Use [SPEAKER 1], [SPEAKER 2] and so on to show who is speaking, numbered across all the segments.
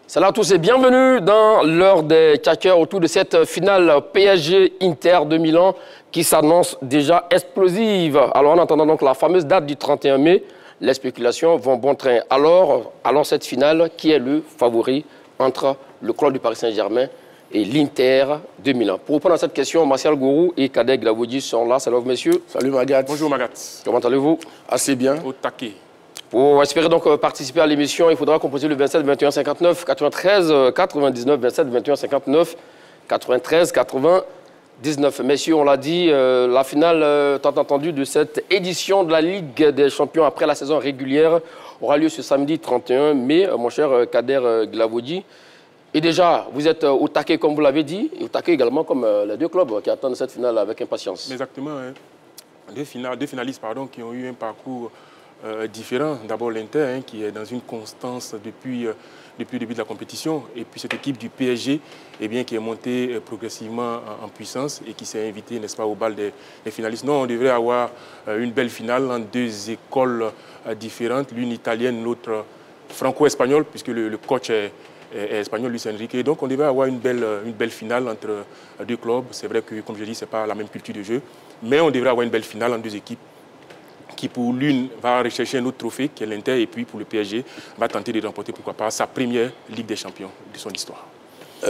[SPEAKER 1] Salut à tous et bienvenue dans l'heure des Tchakers autour de cette finale PSG-Inter de Milan qui s'annonce déjà explosive. Alors en attendant donc la fameuse date du 31 mai, les spéculations vont bon train. Alors, cette finale, qui est le favori entre le club du Paris Saint-Germain et l'Inter de Milan? Pour répondre à cette question, Martial Gourou et Kader Glavoudi sont là. Salut messieurs.
[SPEAKER 2] Salut Magat.
[SPEAKER 3] Bonjour Magat.
[SPEAKER 1] Comment allez-vous?
[SPEAKER 2] Assez bien.
[SPEAKER 3] Au taquet.
[SPEAKER 1] Pour espérer donc participer à l'émission, il faudra composer le 27 21 59 93 99 27 21 59 93 99. Messieurs, on l'a dit, la finale tant entendue de cette édition de la Ligue des Champions après la saison régulière aura lieu ce samedi 31 mai, mon cher Kader Glavoudi. Et déjà, vous êtes au taquet comme vous l'avez dit, et au taquet également comme les deux clubs qui attendent cette finale avec impatience.
[SPEAKER 3] Exactement. Hein. Deux finalistes qui ont eu un parcours différent. D'abord l'Inter qui est dans une constance depuis le début de la compétition, et puis cette équipe du PSG qui est montée progressivement en puissance et qui s'est invitée, n'est-ce pas, au bal des finalistes. Non, on devrait avoir une belle finale en deux écoles différentes, l'une italienne, l'autre franco-espagnole, puisque le coach est espagnol, Luis Enrique. Donc on devrait avoir une belle finale entre deux clubs. C'est vrai que, comme je dis, ce n'est pas la même culture de jeu, mais on devrait avoir une belle finale en deux équipes qui, pour l'une, va rechercher un autre trophée, qui est l'Inter, et puis pour le PSG, va tenter de remporter, pourquoi pas, sa première Ligue des Champions de son histoire.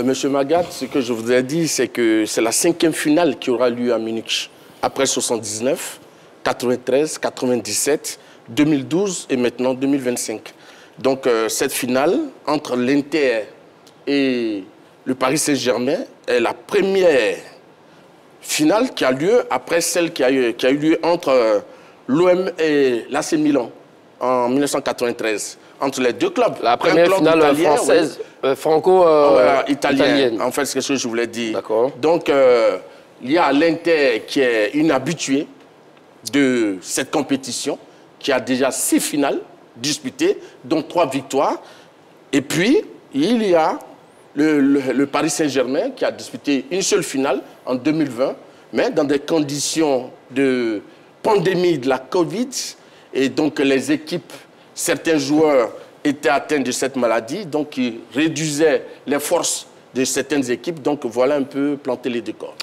[SPEAKER 2] Monsieur Magat, ce que je voudrais dire, c'est que c'est la 5e finale qui aura lieu à Munich. Après 79, 93, 97, 2012 et maintenant 2025. Donc cette finale entre l'Inter et le Paris Saint-Germain est la première finale qui a lieu après celle qui a eu lieu entre l'OM et l'AC Milan en 1993, entre les deux clubs.
[SPEAKER 1] La première finale française, franco-italienne.
[SPEAKER 2] En fait, c'est ce que je voulais dire.
[SPEAKER 1] D'accord.
[SPEAKER 2] Donc, il y a l'Inter qui est une habituée de cette compétition, qui a déjà 6 finales disputées, dont 3 victoires. Et puis, il y a le Paris Saint-Germain qui a disputé une seule finale en 2020, mais dans des conditions de pandémie de la Covid, et donc les équipes, certains joueurs étaient atteints de cette maladie, donc ils réduisaient les forces de certaines équipes, donc voilà un peu planter les décors.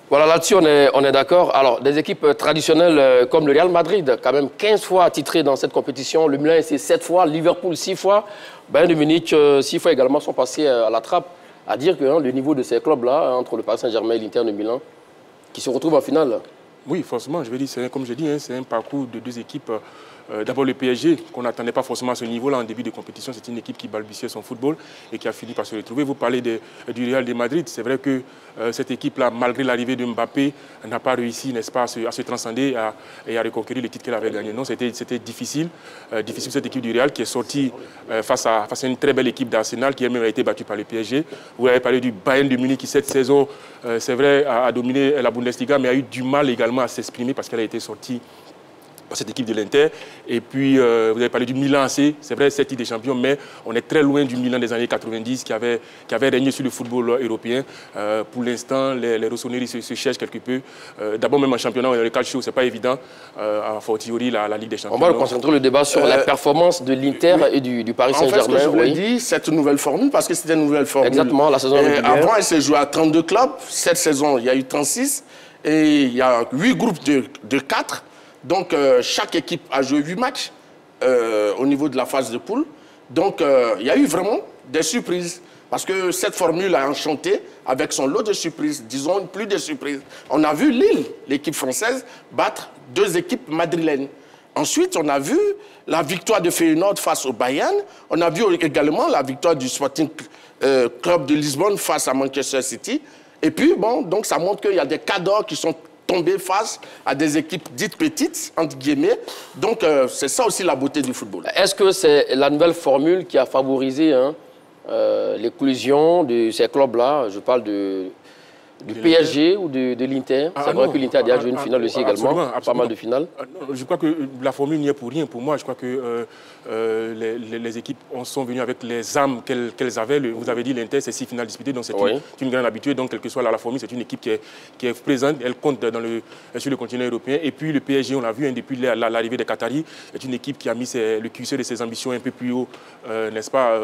[SPEAKER 1] Voilà, là-dessus on est d'accord. Alors, des équipes traditionnelles comme le Real Madrid, quand même 15 fois titré dans cette compétition, le Milan c'est 7 fois, Liverpool 6 fois, Bayern de Munich 6 fois également sont passés à la trappe, à dire que le niveau de ces clubs-là, entre le Paris Saint-Germain et l'Inter de Milan, qui se retrouvent en finale.
[SPEAKER 3] Oui, forcément, je veux dire, comme je dis, c'est un parcours de deux équipes. D'abord le PSG, qu'on n'attendait pas forcément à ce niveau-là en début de compétition. C'est une équipe qui balbutiait son football et qui a fini par se retrouver. Vous parlez du Real de Madrid. C'est vrai que cette équipe-là, malgré l'arrivée de Mbappé, n'a pas réussi, n'est-ce pas, à se transcender et à reconquérir le titre qu'elle avait gagné. Non, c'était difficile. Difficile cette équipe du Real qui est sortie face à une très belle équipe d'Arsenal qui elle-même a été battue par le PSG. Vous avez parlé du Bayern de Munich qui, cette saison, c'est vrai, a dominé la Bundesliga, mais a eu du mal également à s'exprimer parce qu'elle a été sortie par cette équipe de l'Inter. Et puis, vous avez parlé du Milan AC. C'est vrai, c'est titre des champions, mais on est très loin du Milan des années 90 qui avait régné sur le football européen. Pour l'instant, les rossoneri se cherchent quelque peu. D'abord, même en championnat, le calcio, ce n'est pas évident. À fortiori, la Ligue des Champions.
[SPEAKER 1] On va concentrer le débat sur la performance de l'Inter et du Paris Saint-Germain.
[SPEAKER 2] En fait, ce que je voulais dire, cette nouvelle formule, parce que c'était une nouvelle formule.
[SPEAKER 1] Exactement, la saison régulière.
[SPEAKER 2] Avant, elle s'est jouée à 32 clubs. Cette saison, il y a eu 36. Et il y a 8 groupes de 4. Donc, chaque équipe a joué 8 matchs au niveau de la phase de poule. Donc, il y a eu vraiment des surprises. Parce que cette formule a enchanté avec son lot de surprises. Disons, plus de surprises. On a vu Lille, l'équipe française, battre 2 équipes madrilènes. Ensuite, on a vu la victoire de Feyenoord face au Bayern. On a vu également la victoire du Sporting Club de Lisbonne face à Manchester City. Et puis, bon, donc ça montre qu'il y a des cadors qui sont tombés face à des équipes dites petites, entre guillemets. Donc, c'est ça aussi la beauté du football.
[SPEAKER 1] Est-ce que c'est la nouvelle formule qui a favorisé l'éclosion de ces clubs-là? Je parle de Du PSG ou de l'Inter? C'est vrai que l'Inter a déjà joué une finale aussi également,
[SPEAKER 3] absolument.
[SPEAKER 1] Pas mal de finales.
[SPEAKER 3] Je crois que la formule n'y est pour rien. Pour moi, je crois que les équipes sont venues avec les armes qu'elles avaient. Vous avez dit l'Inter, c'est 6 finales disputées, donc c'est une grande habituée. Donc, quelle que soit la formule, c'est une équipe qui est présente. Elle compte sur le continent européen. Et puis le PSG, on l'a vu, depuis l'arrivée des Qataris, est une équipe qui a mis le curseur de ses ambitions un peu plus haut, n'est-ce pas,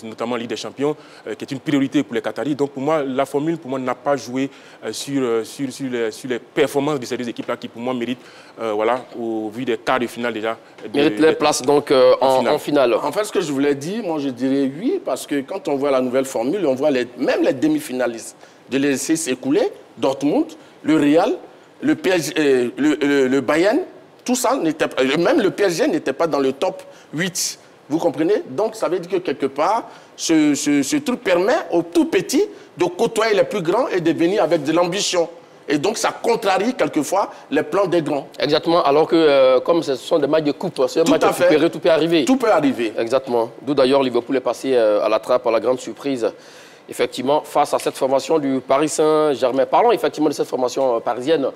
[SPEAKER 3] notamment en Ligue des Champions, qui est une priorité pour les Qataris. Donc, pour moi, la formule, n'a pas joué sur les performances de ces deux équipes-là qui, pour moi, méritent, voilà, au vu des quarts de finale déjà.
[SPEAKER 1] Méritent les places donc en finale.
[SPEAKER 2] En fait, ce que je voulais dire, moi, je dirais oui, parce que quand on voit la nouvelle formule, on voit même les demi-finalistes de laisser s'écouler, Dortmund, le Real, le PSG, le Bayern, tout ça, même le PSG n'était pas dans le top 8. Vous comprenez? Donc, ça veut dire que quelque part, ce truc permet aux tout petits de côtoyer les plus grands et de venir avec de l'ambition. Et donc, ça contrarie quelquefois les plans des grands.
[SPEAKER 1] Exactement, alors que comme ce sont des matchs de coupe, c'est un match récupéré, tout peut arriver.
[SPEAKER 2] Tout peut arriver.
[SPEAKER 1] Exactement. D'où d'ailleurs Liverpool est passé à la trappe, à la grande surprise, effectivement, face à cette formation du Paris Saint-Germain. Parlons effectivement de cette formation parisienne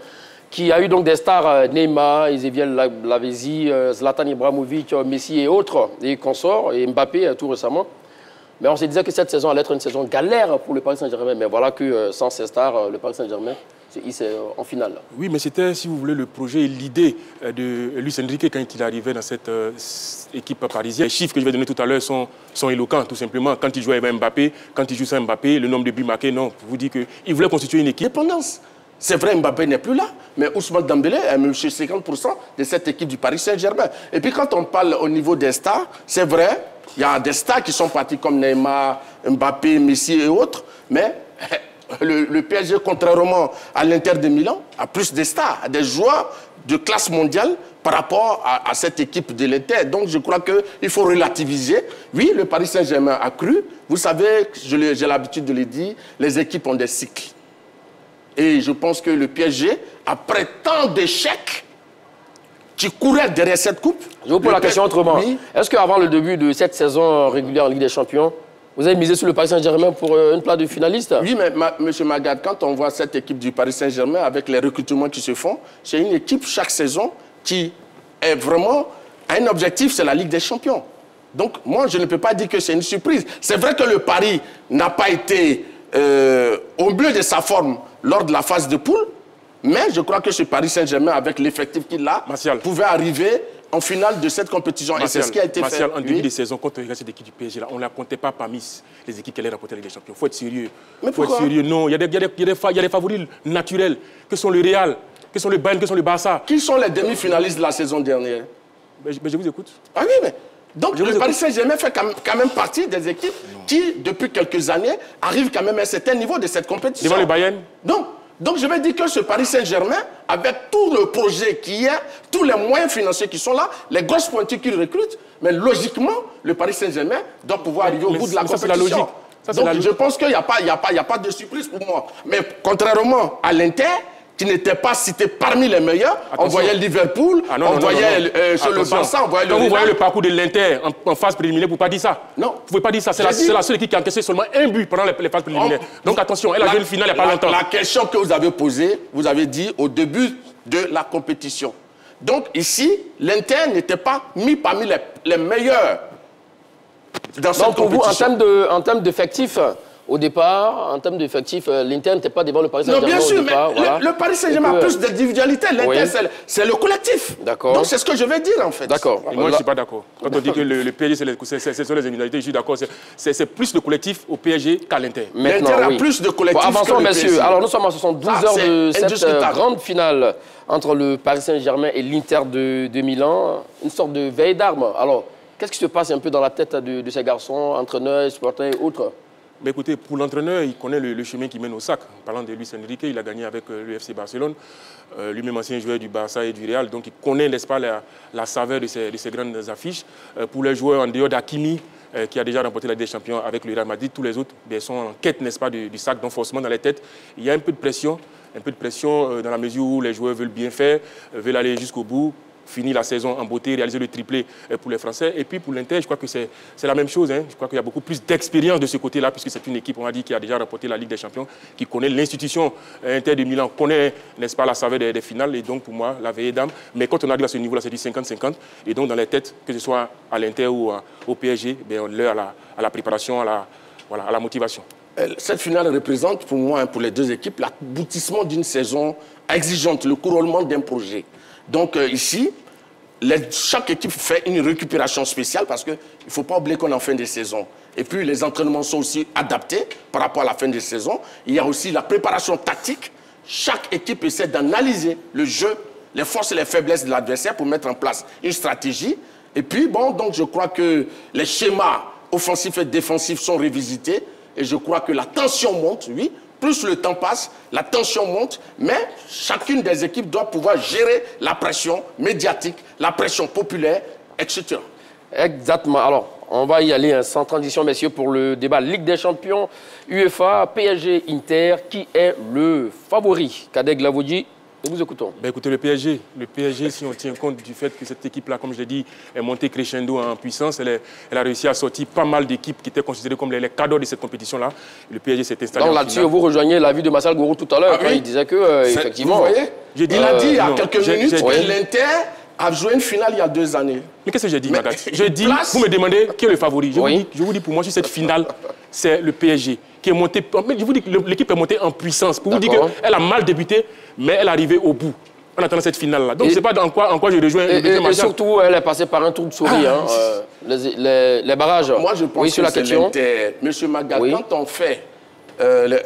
[SPEAKER 1] qui a eu donc des stars, Neymar, Ezequiel Lavezzi, Zlatan Ibrahimovic, Messi et autres, et consorts, et Mbappé tout récemment. Mais on se disait que cette saison allait être une saison galère pour le Paris Saint-Germain. Mais voilà que sans ces stars, le Paris Saint-Germain, c'est en finale.
[SPEAKER 3] Oui, mais c'était, si vous voulez, le projet et l'idée de Luis Enrique quand il arrivait dans cette équipe parisienne. Les chiffres que je vais donner tout à l'heure sont éloquents, tout simplement. Quand il jouait avec Mbappé, quand il joue sans Mbappé, le nombre de buts marqués, non. Pour vous dire qu'il voulait constituer une équipe.
[SPEAKER 2] Dépendance. C'est vrai, Mbappé n'est plus là, mais Ousmane Dembélé est même chez 50% de cette équipe du Paris Saint-Germain. Et puis quand on parle au niveau des stars, c'est vrai, il y a des stars qui sont partis comme Neymar, Mbappé, Messi et autres, mais le PSG, contrairement à l'Inter de Milan, a plus de stars, des joueurs de classe mondiale par rapport à cette équipe de l'Inter. Donc je crois qu'il faut relativiser. Oui, le Paris Saint-Germain a cru. Vous savez, j'ai l'habitude de le dire, les équipes ont des cycles. Et je pense que le PSG, après tant d'échecs, qui couraient derrière cette coupe...
[SPEAKER 1] Je vous pose la question autrement. Oui. Est-ce qu'avant le début de cette saison régulière en Ligue des Champions, vous avez misé sur le Paris Saint-Germain pour une place de finaliste? Oui,
[SPEAKER 2] mais M. Magad, quand on voit cette équipe du Paris Saint-Germain avec les recrutements qui se font, c'est une équipe chaque saison qui est vraiment a un objectif, c'est la Ligue des Champions. Donc moi, je ne peux pas dire que c'est une surprise. C'est vrai que le Paris n'a pas été au mieux de sa forme lors de la phase de poule, mais je crois que ce Paris Saint-Germain, avec l'effectif qu'il a, pouvait arriver en finale de cette compétition. Et c'est ce qui a été fait.
[SPEAKER 3] En début de saison, quand on regarde cette équipe du PSG, là, on ne la comptait pas parmi les équipes qui allaient remporter la Ligue des Champions. Il faut être sérieux.
[SPEAKER 2] Mais pourquoi?
[SPEAKER 3] Faut être sérieux. Non, il y a des favoris naturels, que sont le Real, que sont le Bayern, que sont le Barça.
[SPEAKER 2] Qui sont les demi-finalistes de la saison dernière?
[SPEAKER 3] Mais je vous écoute.
[SPEAKER 2] Ah oui, mais... Donc, le Paris Saint-Germain fait quand même partie des équipes qui, depuis quelques années, arrivent quand même à un certain niveau de cette compétition.
[SPEAKER 3] Devant le Bayern?
[SPEAKER 2] Donc, je vais dire que ce Paris Saint-Germain, avec tout le projet qui est, tous les moyens financiers qui sont là, les grosses pointures qu'il recrute, mais logiquement, le Paris Saint-Germain doit pouvoir arriver au bout de la compétition.
[SPEAKER 3] C'est la logique.
[SPEAKER 2] Donc, je pense qu'il n'y a pas de surprise pour moi. Mais contrairement à l'Inter, qui n'était pas cité parmi les meilleurs. Attention. On voyait Liverpool, on voyait sur le Barça, on voyait le Real.
[SPEAKER 3] Quand vous voyez le parcours de l'Inter en phase préliminaire, vous ne pouvez pas dire ça.
[SPEAKER 2] Non.
[SPEAKER 3] Vous ne pouvez pas dire ça. C'est la seule équipe qui a encaissé seulement un but pendant les phases préliminaires. Donc attention, elle a joué une finale il n'y a pas longtemps.
[SPEAKER 2] La question que vous avez posée, vous avez dit au début de la compétition. Donc ici, l'Inter n'était pas mis parmi les meilleurs dans cette compétition.
[SPEAKER 1] Donc pour vous, en termes d'effectifs, au départ, en termes d'effectifs, l'Inter n'était pas devant le Paris Saint-Germain.
[SPEAKER 2] Non, bien sûr,
[SPEAKER 1] départ,
[SPEAKER 2] mais voilà. Le Paris Saint-Germain a plus d'individualité. L'Inter, c'est le collectif.
[SPEAKER 1] D'accord.
[SPEAKER 2] Donc, c'est ce que je vais dire, en fait.
[SPEAKER 1] D'accord.
[SPEAKER 3] Moi, je ne suis pas d'accord. Quand on dit que le PSG, ce sont les individualités, je suis d'accord. C'est plus de collectif au PSG qu'à l'Inter.
[SPEAKER 2] L'Inter a plus de collectif
[SPEAKER 1] avançons,
[SPEAKER 2] que le
[SPEAKER 1] messieurs.
[SPEAKER 2] PSG.
[SPEAKER 1] Alors, nous sommes à 72 heures de cette grande finale entre le Paris Saint-Germain et l'Inter de Milan. Une sorte de veille d'armes. Alors, qu'est-ce qui se passe un peu dans la tête de ces garçons, entraîneurs, supporters et autres?
[SPEAKER 3] Mais écoutez, pour l'entraîneur, il connaît le chemin qui mène au sac. En parlant de Luis Enrique, il a gagné avec le FC Barcelone, lui-même ancien joueur du Barça et du Real, donc il connaît, n'est-ce pas, la saveur de ces grandes affiches. Pour les joueurs en dehors d'Hakimi, qui a déjà remporté la Ligue des Champions avec le Real Madrid, tous les autres sont en quête, n'est-ce pas, du sac, donc forcément dans les têtes, il y a un peu de pression dans la mesure où les joueurs veulent bien faire, veulent aller jusqu'au bout. finir la saison en beauté, réaliser le triplé pour les Français. Et puis pour l'Inter, je crois que c'est la même chose. Hein. Je crois qu'il y a beaucoup plus d'expérience de ce côté-là, puisque c'est une équipe, on a dit, qui a déjà remporté la Ligue des Champions, qui connaît l'institution Inter de Milan, connaît, n'est-ce pas, la saveur des finales. Et donc pour moi, la veille est dame. Mais quand on arrive à ce niveau-là, c'est du 50-50. Et donc dans les têtes, que ce soit à l'Inter ou au PSG, ben, on l'heure à la préparation, à la motivation.
[SPEAKER 2] Cette finale représente pour moi, pour les deux équipes, l'aboutissement d'une saison exigeante, le couronnement d'un projet. Donc ici, chaque équipe fait une récupération spéciale parce qu'il ne faut pas oublier qu'on est en fin de saison. Et puis les entraînements sont aussi adaptés par rapport à la fin de saison. Il y a aussi la préparation tactique. Chaque équipe essaie d'analyser le jeu, les forces et les faiblesses de l'adversaire pour mettre en place une stratégie. Et puis, bon, donc je crois que les schémas offensifs et défensifs sont revisités. Et je crois que la tension monte, oui. Plus le temps passe, la tension monte, mais chacune des équipes doit pouvoir gérer la pression médiatique, la pression populaire, etc.
[SPEAKER 1] Exactement. Alors, on va y aller sans transition, messieurs, pour le débat Ligue des Champions, UEFA, PSG, Inter. Qui est le favori? Kadek Glavoudi, nous vous écoutons.
[SPEAKER 3] Ben écoutez, le PSG, si on tient compte du fait que cette équipe-là, comme je l'ai dit, est montée crescendo en puissance, elle a réussi à sortir pas mal d'équipes qui étaient considérées comme les cadres de cette compétition-là. Le PSG s'est installé.
[SPEAKER 1] Donc là-dessus, vous rejoignez l'avis de Marcel Gourou tout à l'heure, quand il disait que, effectivement...
[SPEAKER 2] Vous voyez, il a dit il y a quelques minutes que l'Inter a joué une finale il y a 2 années.
[SPEAKER 3] Mais qu'est-ce que j'ai dit, Magat? J'ai dit, vous me demandez qui est le favori. Je vous dis, pour moi, sur cette finale, c'est le PSG qui est monté. Je vous dis que l'équipe est montée en puissance. Pour vous dire qu'elle a mal débuté, mais elle est arrivée au bout en attendant cette finale-là. Donc, je ne sais pas en quoi je rejoins.
[SPEAKER 1] Et surtout, elle est passée par un trou de souris, les barrages.
[SPEAKER 2] Moi, je pense que c'est l'Inter. Monsieur Magat, quand on fait...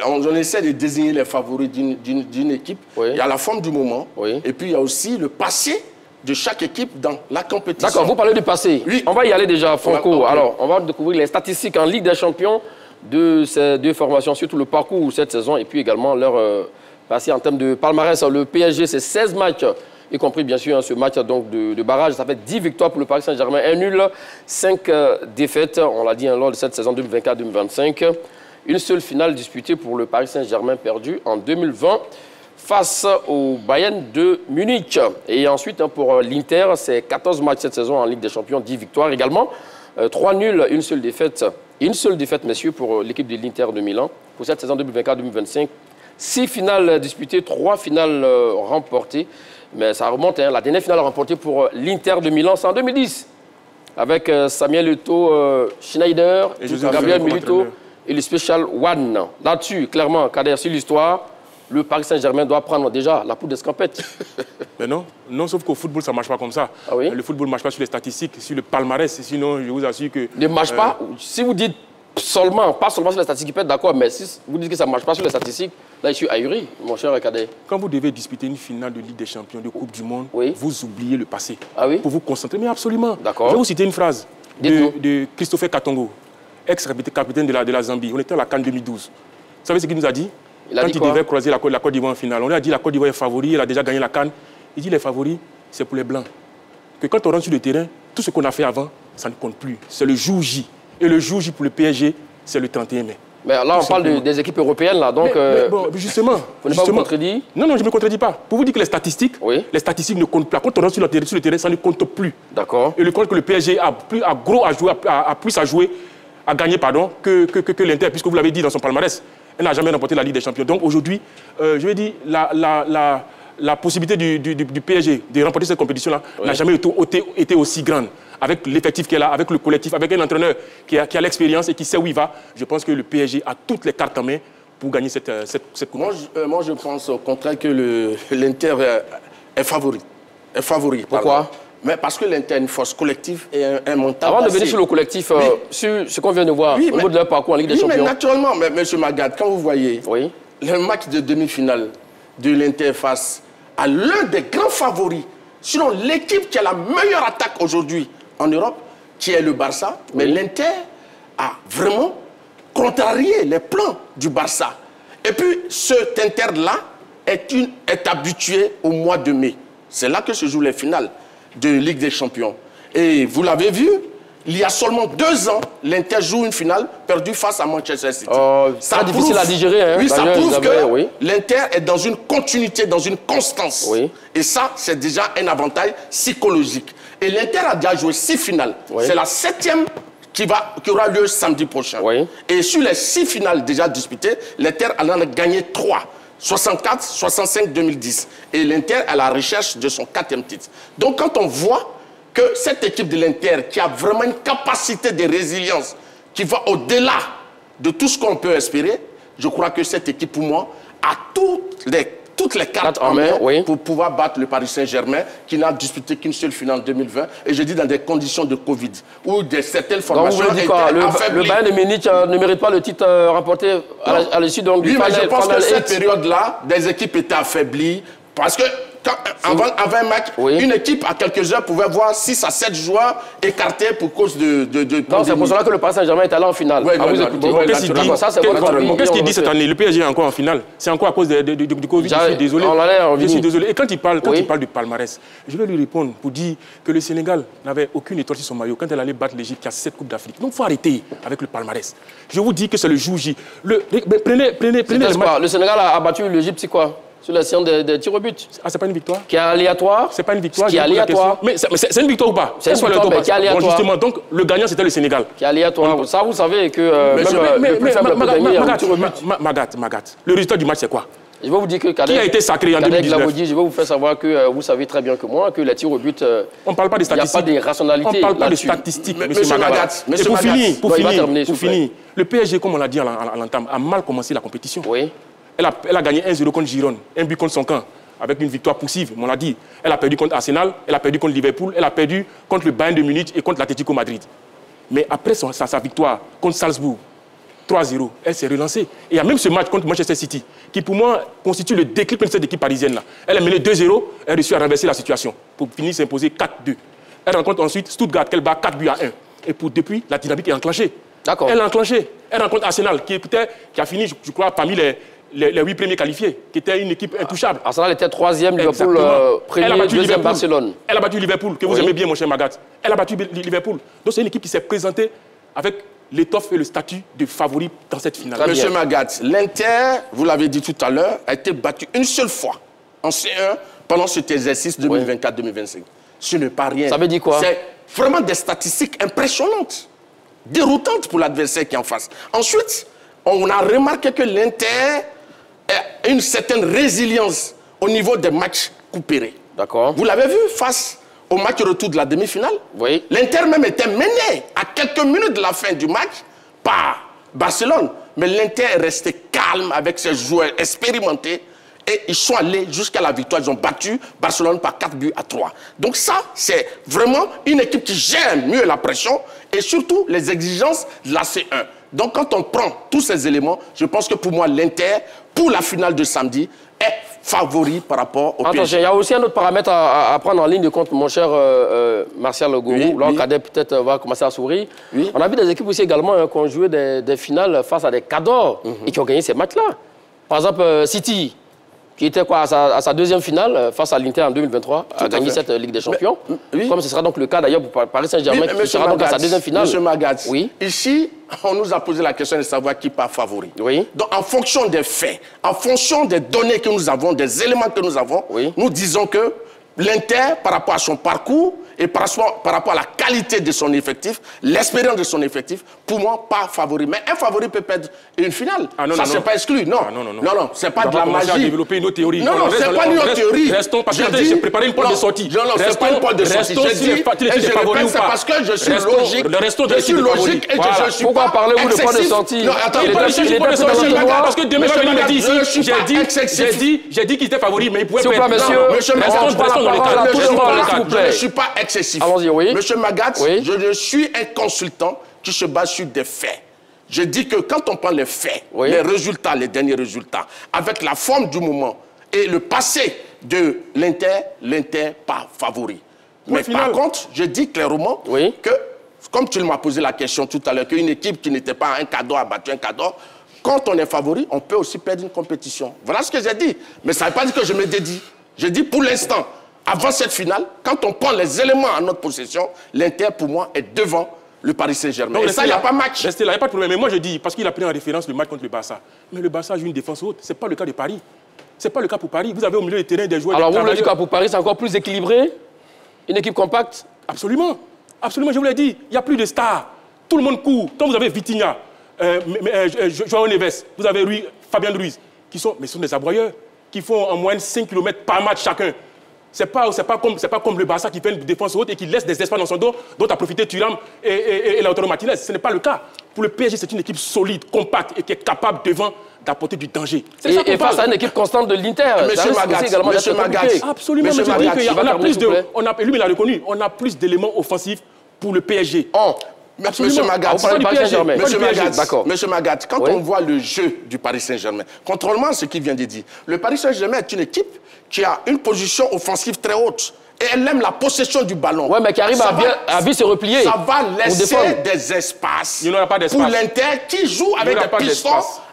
[SPEAKER 2] on essaie de désigner les favoris d'une équipe. Il y a la forme du moment. Et puis, il y a aussi le passé de chaque équipe dans la compétition.
[SPEAKER 1] D'accord, vous parlez du passé. Oui. On va y aller déjà, Franco. Alors, on va découvrir les statistiques en Ligue des Champions de ces deux formations, surtout le parcours cette saison et puis également leur passé en termes de palmarès. Le PSG, c'est 16 matchs, y compris bien sûr ce match donc, de barrage. Ça fait 10 victoires pour le Paris Saint-Germain, 1 nul, 5 défaites, on l'a dit, lors de cette saison 2024-2025. Une seule finale disputée pour le Paris Saint-Germain perdue en 2020 face au Bayern de Munich. Et ensuite, pour l'Inter, c'est 14 matchs cette saison en Ligue des Champions, 10 victoires également. 3 nuls, une seule défaite. Une seule défaite, messieurs, pour l'équipe de l'Inter de Milan. Pour cette saison 2024-2025, 6 finales disputées, 3 finales remportées. Mais ça remonte, la dernière finale remportée pour l'Inter de Milan, c'est en 2010. Avec Samuel Eto'o, Schneider, Gabriel Milito et le Special One. Là-dessus, clairement, Kader, sur l'histoire, le Paris Saint-Germain doit prendre déjà la poudre d'escampette.
[SPEAKER 3] Mais non, sauf qu'au football, ça ne marche pas comme ça.
[SPEAKER 1] Ah oui?
[SPEAKER 3] Le football ne marche pas sur les statistiques, sur le palmarès. Sinon, je vous assure que...
[SPEAKER 1] Ne marche pas. Si vous dites seulement, pas seulement sur les statistiques, peut-être d'accord, mais si vous dites que ça ne marche pas sur les statistiques, là, je suis ahuri, mon cher Kader.
[SPEAKER 3] Quand vous devez disputer une finale de Ligue des Champions, de Coupe du Monde, vous oubliez le passé.
[SPEAKER 1] Ah oui?
[SPEAKER 3] Pour vous concentrer, mais absolument.
[SPEAKER 1] D'accord.
[SPEAKER 3] Je vais vous citer une phrase de Christopher Katongo, ex-capitaine de la Zambie. On était à la CAN 2012. Vous savez ce qu'il nous a dit? Quand il devait croiser la Côte d'Ivoire en finale, on lui a dit la Côte d'Ivoire est favori, elle a déjà gagné la CAN. Il dit les favoris, c'est pour les Blancs. Que quand on rentre sur le terrain, tout ce qu'on a fait avant, ça ne compte plus. C'est le jour J. Et le jour J pour le PSG, c'est le 31 mai.
[SPEAKER 1] Mais là, on parle des équipes européennes, là, donc...
[SPEAKER 3] Mais bon, justement...
[SPEAKER 1] Vous ne pas vous contredire?
[SPEAKER 3] Non, je ne me contredis pas. Pour vous dire que les statistiques ne comptent pas. Quand on rentre sur le terrain, ça ne compte plus.
[SPEAKER 1] D'accord.
[SPEAKER 3] Et je crois que le PSG a plus à jouer, à gagner, que l'Inter, puisque vous l'avez dit dans son palmarès. Elle n'a jamais remporté la Ligue des Champions. Donc aujourd'hui, je vais dire, la possibilité du PSG de remporter cette compétition-là n'a jamais été aussi grande. Avec l'effectif qu'elle a, avec le collectif, avec un entraîneur qui a l'expérience et qui sait où il va, je pense que le PSG a toutes les cartes en main pour gagner cette coupe.
[SPEAKER 2] Moi, je pense au contraire que l'Inter est favori.
[SPEAKER 1] Pourquoi?
[SPEAKER 2] Mais parce que l'Inter a une force collective et un mental.
[SPEAKER 1] Avant de venir sur le collectif, sur ce qu'on vient de voir, au niveau de leur parcours en Ligue des Champions.
[SPEAKER 2] Mais naturellement, M. Magad, quand vous voyez le match de demi-finale de l'Inter face à l'un des grands favoris, sinon l'équipe qui a la meilleure attaque aujourd'hui en Europe, qui est le Barça, mais l'Inter a vraiment contrarié les plans du Barça. Et puis, cet Inter-là est habitué au mois de mai. C'est là que se jouent les finales de Ligue des Champions. Et vous l'avez vu, Il y a seulement 2 ans, l'Inter joue une finale perdue face à Manchester City.
[SPEAKER 1] C'est difficile à digérer. Hein,
[SPEAKER 2] oui, ça prouve que
[SPEAKER 1] oui.
[SPEAKER 2] l'Inter est dans une continuité, dans une constance.
[SPEAKER 1] Oui.
[SPEAKER 2] Et ça, c'est déjà un avantage psychologique. Et l'Inter a déjà joué 6 finales. Oui. C'est la 7e qui aura lieu samedi prochain.
[SPEAKER 1] Oui.
[SPEAKER 2] Et sur les 6 finales déjà disputées, l'Inter en a gagné 3. 64, 65, 2010. Et l'Inter est à la recherche de son 4e titre. Donc quand on voit que cette équipe de l'Inter, qui a vraiment une capacité de résilience, qui va au-delà de tout ce qu'on peut espérer, je crois que cette équipe, pour moi, a toutes les cartes en main pour pouvoir battre le Paris Saint-Germain, qui n'a disputé qu'une seule finale en 2020, et je dis dans des conditions de Covid, où certaines formations étaient affaiblies.
[SPEAKER 1] Le Bayern de Munich ne mérite pas le titre remporté à l'issue du final.
[SPEAKER 2] Oui, mais je pense que cette période-là, des équipes étaient affaiblies, parce que avant un match, une équipe à quelques heures pouvait voir 6 à 7 joueurs écartés pour cause de
[SPEAKER 1] non, c'est pour cela que le Paris Saint-Germain est allé en finale.
[SPEAKER 3] Qu'est-ce qu'il dit cette année? Le PSG est encore en finale. C'est encore à cause du Covid. Je suis désolé. Je suis désolé. Et quand il parle du palmarès, je vais lui répondre pour dire que le Sénégal n'avait aucune étoile sur son maillot quand elle allait battre l'Égypte qui a 7 Coupes d'Afrique. Donc il faut arrêter avec le palmarès. Je vous dis que c'est le jour J. Prenez le match.
[SPEAKER 1] Le Sénégal a battu l'Égypte, c'est quoi? Sur la séance des tirs au but.
[SPEAKER 3] Ah, c'est pas une victoire?
[SPEAKER 1] Qui est aléatoire.
[SPEAKER 3] C'est pas une victoire.
[SPEAKER 1] Qui est aléatoire.
[SPEAKER 3] Mais c'est une victoire ou pas?
[SPEAKER 1] C'est une victoire, mais qui est aléatoire.
[SPEAKER 3] Bon, justement, donc le gagnant, c'était le Sénégal.
[SPEAKER 1] Qui est aléatoire. Ça, vous savez que même le plus faible peut gagner un tir au but.
[SPEAKER 3] Magat, le résultat du match, c'est quoi?
[SPEAKER 1] Je vais vous dire que Kadek,
[SPEAKER 3] qui a été sacré en 2019?
[SPEAKER 1] Je vais vous faire savoir que vous savez très bien que moi, que les tirs au but,
[SPEAKER 3] on ne parle pas de statistiques.
[SPEAKER 1] Il n'y a pas de rationalité.
[SPEAKER 3] On ne parle pas de statistiques, monsieur Magat. Et pour finir, le PSG, comme on l'a dit à l'entame, a mal commencé la compétition.
[SPEAKER 1] Oui.
[SPEAKER 3] Elle a gagné 1-0 contre Girone, un but contre son camp, avec une victoire poussive, on l'a dit. Elle a perdu contre Arsenal, elle a perdu contre Liverpool, elle a perdu contre le Bayern de Munich et contre l'Atlético Madrid. Mais après sa victoire contre Salzbourg, 3-0, elle s'est relancée. Et il y a même ce match contre Manchester City, qui pour moi constitue le déclic de cette équipe parisienne-là. Elle a mené 2-0, elle a réussi à renverser la situation, pour finir s'imposer 4-2. Elle rencontre ensuite Stuttgart, qu'elle bat 4-1. Et depuis, la dynamique est enclenchée.
[SPEAKER 1] D'accord.
[SPEAKER 3] Elle est enclenchée. Elle rencontre Arsenal, qui a fini, je crois, parmi les 8 premiers qualifiés, qui était une équipe intouchable.
[SPEAKER 1] Arsenal était 3e, Liverpool premier, 2e Barcelone.
[SPEAKER 3] Elle a battu Liverpool, que vous aimez bien, mon cher Magat. Elle a battu Liverpool. Donc c'est une équipe qui s'est présentée avec l'étoffe et le statut de favori dans cette finale.
[SPEAKER 2] Monsieur Magat, l'Inter, vous l'avez dit tout à l'heure, a été battu une seule fois en C1 pendant cet exercice 2024-2025. Ce n'est pas rien.
[SPEAKER 1] Ça veut dire quoi?
[SPEAKER 2] C'est vraiment des statistiques impressionnantes, déroutantes pour l'adversaire qui est en face. Ensuite, on a remarqué que l'Inter a une certaine résilience au niveau des matchs coupérés.
[SPEAKER 1] D'accord.
[SPEAKER 2] Vous l'avez vu face au match retour de la demi-finale?
[SPEAKER 1] Oui.
[SPEAKER 2] L'Inter même était mené à quelques minutes de la fin du match par Barcelone. Mais l'Inter est resté calme avec ses joueurs expérimentés et ils sont allés jusqu'à la victoire. Ils ont battu Barcelone par 4-3. Donc ça, c'est vraiment une équipe qui gère mieux la pression et surtout les exigences de la C1. Donc quand on prend tous ces éléments, je pense que pour moi, l'Inter, pour la finale de samedi, est favori par rapport au PSG.
[SPEAKER 1] Attention, il y a aussi un autre paramètre à prendre en ligne de compte, mon cher Martial Gourou. Là, Cadet peut-être va commencer à sourire. Oui. On a vu des équipes aussi également qui ont joué des finales face à des cadors et qui ont gagné ces matchs-là. Par exemple, City, qui était quoi, à sa 2e finale face à l'Inter en 2023, a gagné cette Ligue des Champions. Comme ce sera donc le cas d'ailleurs pour Paris Saint-Germain, qui sera donc à sa 2e finale.
[SPEAKER 2] Monsieur Magat, ici, on nous a posé la question de savoir qui part favori. Oui. Donc, en fonction des faits, en fonction des données que nous avons, des éléments que nous avons, nous disons que l'Inter, par rapport à son parcours et par rapport à la qualité de son effectif, l'expérience de son effectif, pour moi, pas favori. Mais un favori peut perdre une finale. Ça, c'est pas exclu. Non, non, c'est pas de la magie.
[SPEAKER 3] On va développer une autre théorie.
[SPEAKER 2] Non, c'est pas une autre théorie.
[SPEAKER 3] Restons, parce que j'ai préparé une porte de sortie.
[SPEAKER 2] Non, c'est pas une porte de sortie.
[SPEAKER 3] Restons si les favoris ou pas.
[SPEAKER 2] C'est parce que je suis logique. Je suis logique et je suis
[SPEAKER 1] pourquoi parlez-vous de porte de sortie?
[SPEAKER 2] Non, attends,
[SPEAKER 3] parce que demain, je vais dire ici, j'ai dit qu'il était favori, mais il pouvait perdre.
[SPEAKER 2] Monsieur,
[SPEAKER 3] restons dans le cadre.
[SPEAKER 2] Je ne suis pas excessif.
[SPEAKER 1] Oui.
[SPEAKER 2] Monsieur Magat, je suis un consultant qui se base sur des faits. Je dis que quand on prend les faits, les résultats, les derniers résultats, avec la forme du moment et le passé de l'Inter pas favori. Mais par contre, je dis clairement que, comme tu m'as posé la question tout à l'heure, qu'une équipe qui n'était pas un cadeau a battu un cadeau, quand on est favori, on peut aussi perdre une compétition. Voilà ce que j'ai dit. Mais ça ne veut pas dire que je me dédie. Je dis pour l'instant, avant cette finale, quand on prend les éléments à notre possession, l'Inter, pour moi, est devant le Paris Saint-Germain. Et ça, il n'y a pas match.
[SPEAKER 3] Restez là, il n'y a pas de problème. Mais moi, je dis, parce qu'il a pris en référence le match contre le Barça. Mais le Barça joue une défense haute. Ce n'est pas le cas de Paris. Ce n'est pas le cas pour Paris. Vous avez au milieu du terrain des joueurs...
[SPEAKER 1] Alors, vous voulez dire que pour Paris, c'est encore plus équilibré? Une équipe compacte?
[SPEAKER 3] Absolument. Absolument, je vous l'ai dit. Il n'y a plus de stars. Tout le monde court. Quand vous avez Vitinha, João Neves, vous avez Fabien Ruiz, qui sont des aboyeurs, qui font en moyenne 5 km par match chacun. Ce n'est pas comme le Barça qui fait une défense haute et qui laisse des espaces dans son dos, dont a profité Thuram et Lautaro Martinez. Ce n'est pas le cas. Pour le PSG, c'est une équipe solide, compacte et qui est capable devant d'apporter du danger.
[SPEAKER 1] Et face à une équipe constante de l'Inter,
[SPEAKER 2] Monsieur Magath,
[SPEAKER 3] absolument. Mais je dis qu'on a plus de... Lui, il a reconnu, on a plus d'éléments offensifs pour le PSG.
[SPEAKER 2] Monsieur Magath, quand on voit le jeu du Paris Saint-Germain, contrairement à ce qu'il vient de dire, le Paris Saint-Germain est une équipe qui a une position offensive très haute. Et elle aime la possession du ballon.
[SPEAKER 1] Oui, mais qui arrive à bien se replier.
[SPEAKER 2] Ça va laisser des espaces pour l'Inter qui joue avec des pistons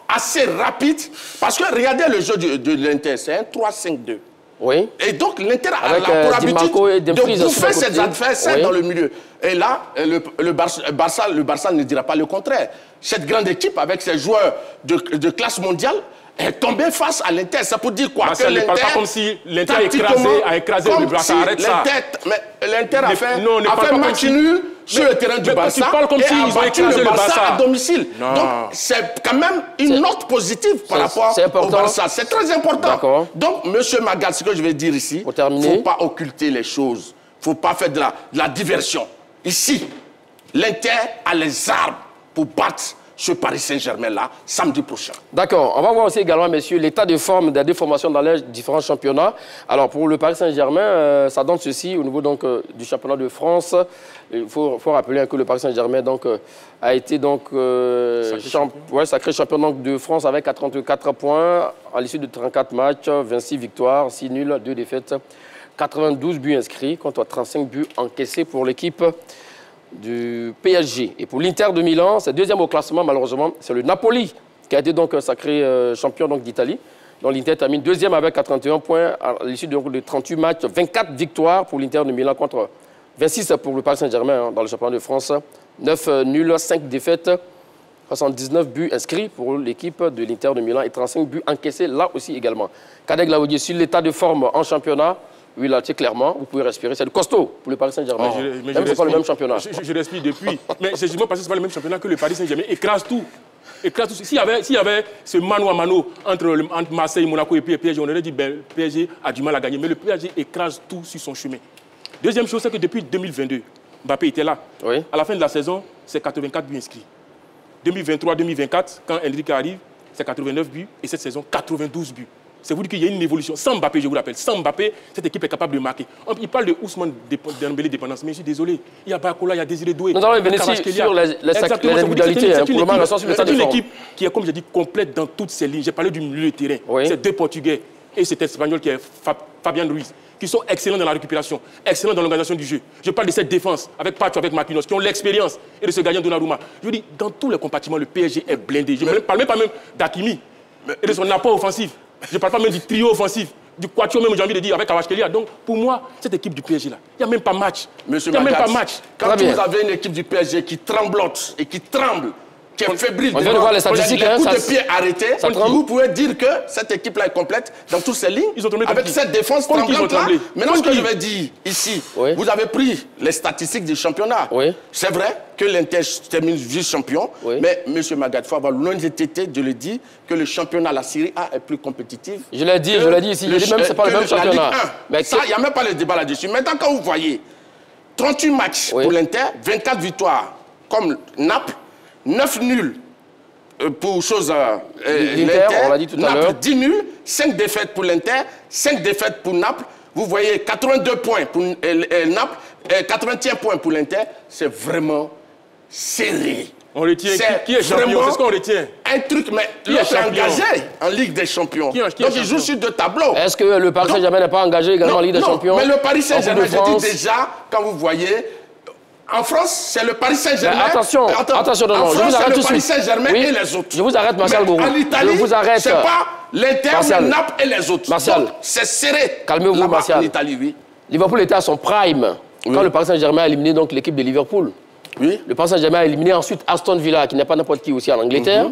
[SPEAKER 2] assez rapides. Parce que regardez le jeu de l'Inter, c'est un 3-5-2.
[SPEAKER 1] Oui.
[SPEAKER 2] Et donc l'Inter a pour habitude de bouffer ses adversaires dans le milieu. Et là, le Barça ne dira pas le contraire. Cette grande équipe, avec ses joueurs de classe mondiale, est tombée face à l'Inter. Ça peut dire quoi?
[SPEAKER 3] Ça ne parle pas comme si l'Inter a écrasé le Barça. Arrête ça.
[SPEAKER 2] L'Inter a fait match nul sur le terrain du Barça et a battu le Barça à domicile. Donc, c'est quand même une note positive par rapport au Barça. C'est très important. Donc, monsieur Magath, ce que je vais dire ici, il ne faut pas occulter les choses. Il ne faut pas faire de la diversion. Ici, l'Inter a les armes pour battre ce Paris Saint-Germain-là, samedi prochain.
[SPEAKER 1] D'accord. On va voir aussi également, messieurs, l'état de forme des deux formations dans les différents championnats. Alors, pour le Paris Saint-Germain, ça donne ceci au niveau donc, du championnat de France. Il faut rappeler que le Paris Saint-Germain a été sacré champion donc, de France avec 34 points à l'issue de 34 matchs, 26 victoires, 6 nuls, 2 défaites, 92 buts inscrits contre 35 buts encaissés pour l'équipe du PSG. Et pour l'Inter de Milan, c'est deuxième au classement, malheureusement. C'est le Napoli qui a été donc sacré champion d'Italie. Donc l'Inter termine deuxième avec 31 points à l'issue de 38 matchs, 24 victoires pour l'Inter de Milan contre 26 pour le Paris Saint-Germain dans le championnat de France. 9 nuls, 5 défaites, 79 buts inscrits pour l'équipe de l'Inter de Milan et 35 buts encaissés là aussi également. Kadek Laoudié, sur l'état de forme en championnat, oui, là, clairement, vous pouvez respirer. C'est le costaud pour le Paris Saint-Germain. Mais ce n'est pas le même championnat.
[SPEAKER 3] Je respire depuis. Mais c'est justement parce que ce n'est pas le même championnat que le Paris Saint-Germain écrase tout. S'il y avait ce mano à mano entre Marseille, Monaco et PSG, on aurait dit que le PSG a du mal à gagner. Mais le PSG écrase tout sur son chemin. Deuxième chose, c'est que depuis 2022, Mbappé était là.
[SPEAKER 1] Oui.
[SPEAKER 3] À la fin de la saison, c'est 84 buts inscrits. 2023-2024, quand Enrique arrive, c'est 89 buts. Et cette saison, 92 buts. C'est vous dire qu'il y a une évolution. Sans Mbappé, je vous l'appelle, sans Mbappé, cette équipe est capable de marquer. Il parle de Ousmane Dembélé dépendance, mais je suis désolé. Il y a Bakola, il y a Désiré Doué.
[SPEAKER 1] Nous allons venir sur les individualités.
[SPEAKER 3] C'est une équipe qui est, comme je dis, complète dans toutes ses lignes. J'ai parlé du milieu de terrain. Oui. C'est deux Portugais et cet Espagnol qui est Fabien Ruiz, qui sont excellents dans la récupération, excellents dans l'organisation du jeu. Je parle de cette défense avec Pacho, avec Marquinhos, qui ont l'expérience, et de ce gardien Donnarumma. Je vous dis, dans tous les compartiments, le PSG est blindé. Je ne parle même pas d'Hakimi et de son apport offensif. Je ne parle pas même du trio offensif, du quatuor même, j'ai envie de dire, avec Kvaratskhelia. Donc, pour moi, cette équipe du PSG-là, il n'y a même pas match.
[SPEAKER 2] Monsieur Magath, quand vous avez une équipe du PSG qui tremblote et qui tremble, qui est fébrile,
[SPEAKER 1] on vient de voir les statistiques,
[SPEAKER 2] les coups de pied arrêtés, vous pouvez dire que cette équipe-là est complète dans toutes ses lignes, avec cette défense tremblante-là. Maintenant, ce que je vais dire ici, vous avez pris les statistiques du championnat. C'est vrai que l'Inter termine vice-champion, mais M. Magath, il faut avoir l'honnêteté de le dire que le championnat, la Serie A est plus compétitif.
[SPEAKER 1] Je l'ai dit ici, je dis même que ce n'est pas le même championnat.
[SPEAKER 2] Mais ça, il n'y a même pas le débat là-dessus. Maintenant, quand vous voyez 38 matchs pour l'Inter, 24 victoires comme Naples, 9 nuls pour l'Inter,
[SPEAKER 1] on l'a dit tout à l'heure.
[SPEAKER 2] 10 nuls, 5 défaites pour l'Inter, 5 défaites pour Naples. Vous voyez 82 points pour Naples, 81 points pour l'Inter. C'est vraiment serré.
[SPEAKER 3] On retient qui est champion, c'est ce qu'on retient.
[SPEAKER 2] Un truc, mais l'autre est engagé en Ligue des Champions. Donc il joue sur 2 tableaux.
[SPEAKER 1] Est-ce que le Paris Saint-Germain n'est pas engagé également en Ligue des Champions?
[SPEAKER 2] Mais le Paris Saint-Germain, je dis déjà, quand vous voyez... En France, c'est le Paris Saint-Germain.
[SPEAKER 1] Attention, non,
[SPEAKER 2] je vous arrête tout de suite. Le Paris Saint-Germain et les autres.
[SPEAKER 1] Je vous arrête, Martial Gourou.
[SPEAKER 2] En Italie, c'est pas l'Inter, le Naples et les autres.
[SPEAKER 1] Martial,
[SPEAKER 2] c'est serré.
[SPEAKER 1] Calmez-vous, Martial.
[SPEAKER 2] En Italie, oui.
[SPEAKER 1] Liverpool était à son prime quand le Paris Saint-Germain a éliminé l'équipe de Liverpool. Oui. Le Paris Saint-Germain a éliminé ensuite Aston Villa, qui n'est pas n'importe qui aussi en Angleterre,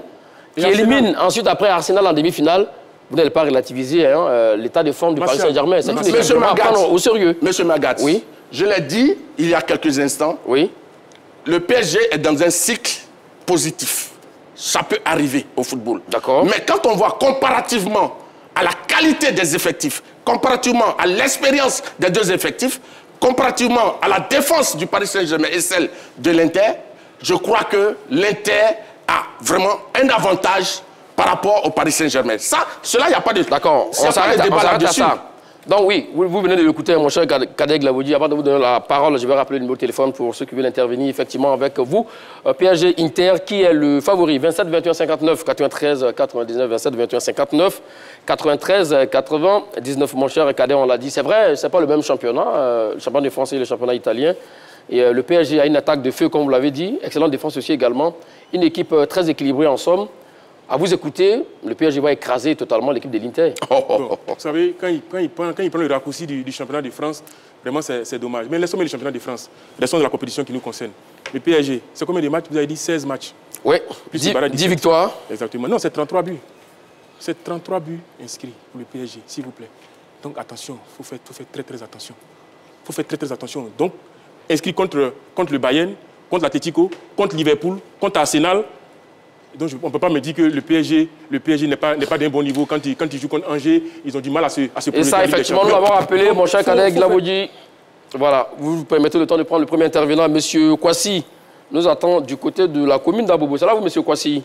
[SPEAKER 1] qui élimine ensuite après Arsenal en demi-finale. Vous n'allez pas relativiser l'état de forme du Paris Saint-Germain. C'est une équipe à prendre au sérieux.
[SPEAKER 2] Monsieur Magatz,
[SPEAKER 1] oui.
[SPEAKER 2] Je l'ai dit il y a quelques instants.
[SPEAKER 1] Oui.
[SPEAKER 2] Le PSG est dans un cycle positif. Ça peut arriver au football.
[SPEAKER 1] D'accord.
[SPEAKER 2] Mais quand on voit comparativement à la qualité des effectifs, comparativement à l'expérience des deux effectifs, comparativement à la défense du Paris Saint-Germain et celle de l'Inter, je crois que l'Inter a vraiment un avantage par rapport au Paris Saint-Germain. Cela, il n'y a pas de...
[SPEAKER 1] D'accord, on s'arrête à ça. Donc oui, vous venez de l'écouter, mon cher Kadeg Glavoudi. Avant de vous donner la parole, je vais rappeler le numéro de téléphone pour ceux qui veulent intervenir effectivement avec vous. PSG Inter, qui est le favori? 27 21 59 93 99 27 21 59 93 99. Mon cher Kadeg, on l'a dit, c'est vrai, c'est pas le même championnat, le championnat français et le championnat italien. Et le PSG a une attaque de feu, comme vous l'avez dit, excellente défense aussi également. Une équipe très équilibrée en somme. À vous écouter, le PSG va écraser totalement l'équipe de l'Inter.
[SPEAKER 3] Bon, vous savez, quand il prend le raccourci du championnat de France, vraiment c'est dommage. Mais laissons le championnat de France. Laissons de la compétition qui nous concerne. Le PSG, c'est combien de matchs? Vous avez dit 16 matchs.
[SPEAKER 1] Oui, 10 victoires.
[SPEAKER 3] Exactement. Non, c'est 33 buts. C'est 33 buts inscrits pour le PSG, s'il vous plaît. Donc attention, il faut faire très très attention. Il faut faire très très attention. Donc, inscrit contre le Bayern, contre l'Atlético, contre Liverpool, contre Arsenal. Donc on ne peut pas me dire que le PSG n'est pas d'un bon niveau. Quand ils jouent contre Angers, ils ont du mal à se
[SPEAKER 1] Et ça, effectivement, nous l'avons rappelé, mon cher Kadeg Glavoudi. Voilà, vous permettez le temps de prendre le premier intervenant, M. Kwasi. Nous attend du côté de la commune d'Abobo. C'est là, vous, M. Kwasi?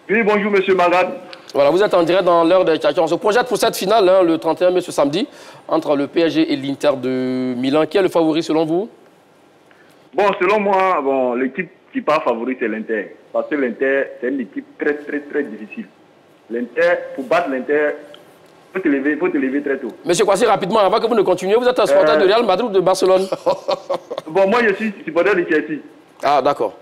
[SPEAKER 4] Oui, bonjour, M. Marad.
[SPEAKER 1] Voilà, vous êtes en direct dans l'heure des Tchatchas. On se projette pour cette finale, le 31 mai, ce samedi, entre le PSG et l'Inter de Milan. Qui est le favori selon vous?
[SPEAKER 4] Bon, selon moi, l'équipe qui part favori, c'est l'Inter. Parce que l'Inter, c'est une équipe très, très, très difficile. L'Inter, pour battre l'Inter, il faut te lever très tôt.
[SPEAKER 1] Monsieur Kwasi, rapidement, avant que vous ne continuiez, vous êtes un supporter de Real Madrid ou de Barcelone?
[SPEAKER 4] Bon, moi, je suis supporter de Chelsea.
[SPEAKER 1] Ah, d'accord.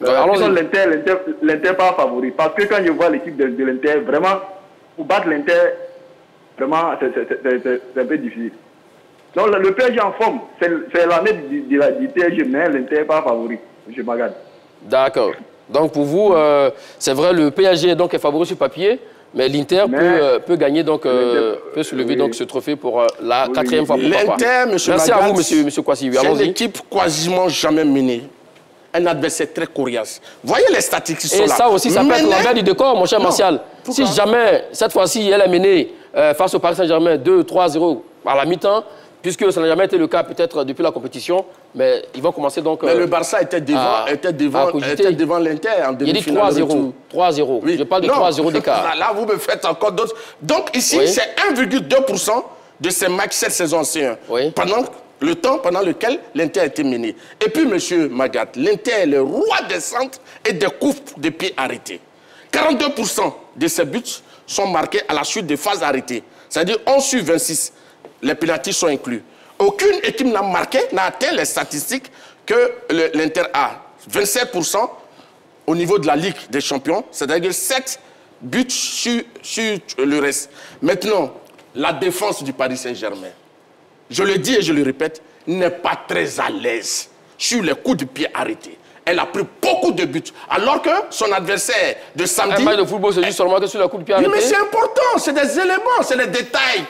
[SPEAKER 4] L'Inter part favori. Parce que quand je vois l'équipe de l'Inter, vraiment, pour battre l'Inter, vraiment, c'est un peu difficile. Donc, le PSG en forme, c'est l'année du PSG, mais l'Inter part favori, M. Magad.
[SPEAKER 1] D'accord. Donc, pour vous, c'est vrai, le PSG donc, est favori sur papier, mais l'Inter peut gagner, donc, peut soulever donc, ce trophée pour la quatrième fois.
[SPEAKER 2] L'Inter, M.
[SPEAKER 1] Merci à vous, monsieur Kwasi.
[SPEAKER 2] C'est une équipe quasiment jamais menée. Un adversaire très coriace. Voyez les statistiques qui sont là.
[SPEAKER 1] Et ça aussi, ça peut être l'envers du décor, mon cher Martial. Si jamais, cette fois-ci, elle est menée face au Paris Saint-Germain 2-3-0 à la mi-temps, puisque ça n'a jamais été le cas peut-être depuis la compétition, mais ils vont commencer donc...
[SPEAKER 2] Mais le Barça était devant l'Inter en demi-finale.
[SPEAKER 1] Il dit 3-0. 3-0. Oui. Je parle de 3-0 d'écart.
[SPEAKER 2] Là, vous me faites encore d'autres. Donc ici, c'est 1,2% de ces matchs cette saison en C1.
[SPEAKER 1] Oui.
[SPEAKER 2] Pendant le temps pendant lequel l'Inter a été mené. Et puis, M. Magat, l'Inter est le roi des centres et des coups de pied arrêtés. 42% de ces buts sont marqués à la suite des phases arrêtées. C'est-à-dire 11 sur 26. Les pénaltys sont inclus. Aucune équipe n'a atteint les statistiques que l'Inter a. 27% au niveau de la Ligue des Champions, c'est-à-dire 7 buts sur le reste. Maintenant, la défense du Paris Saint-Germain, je le dis et je le répète, n'est pas très à l'aise sur les coups de pied arrêtés. Elle a pris beaucoup de buts, alors que son adversaire de samedi...
[SPEAKER 1] Un match de football, c'est juste seulement que sur les coups de pied arrêtés.
[SPEAKER 2] Oui, mais c'est important, c'est des éléments, c'est des détails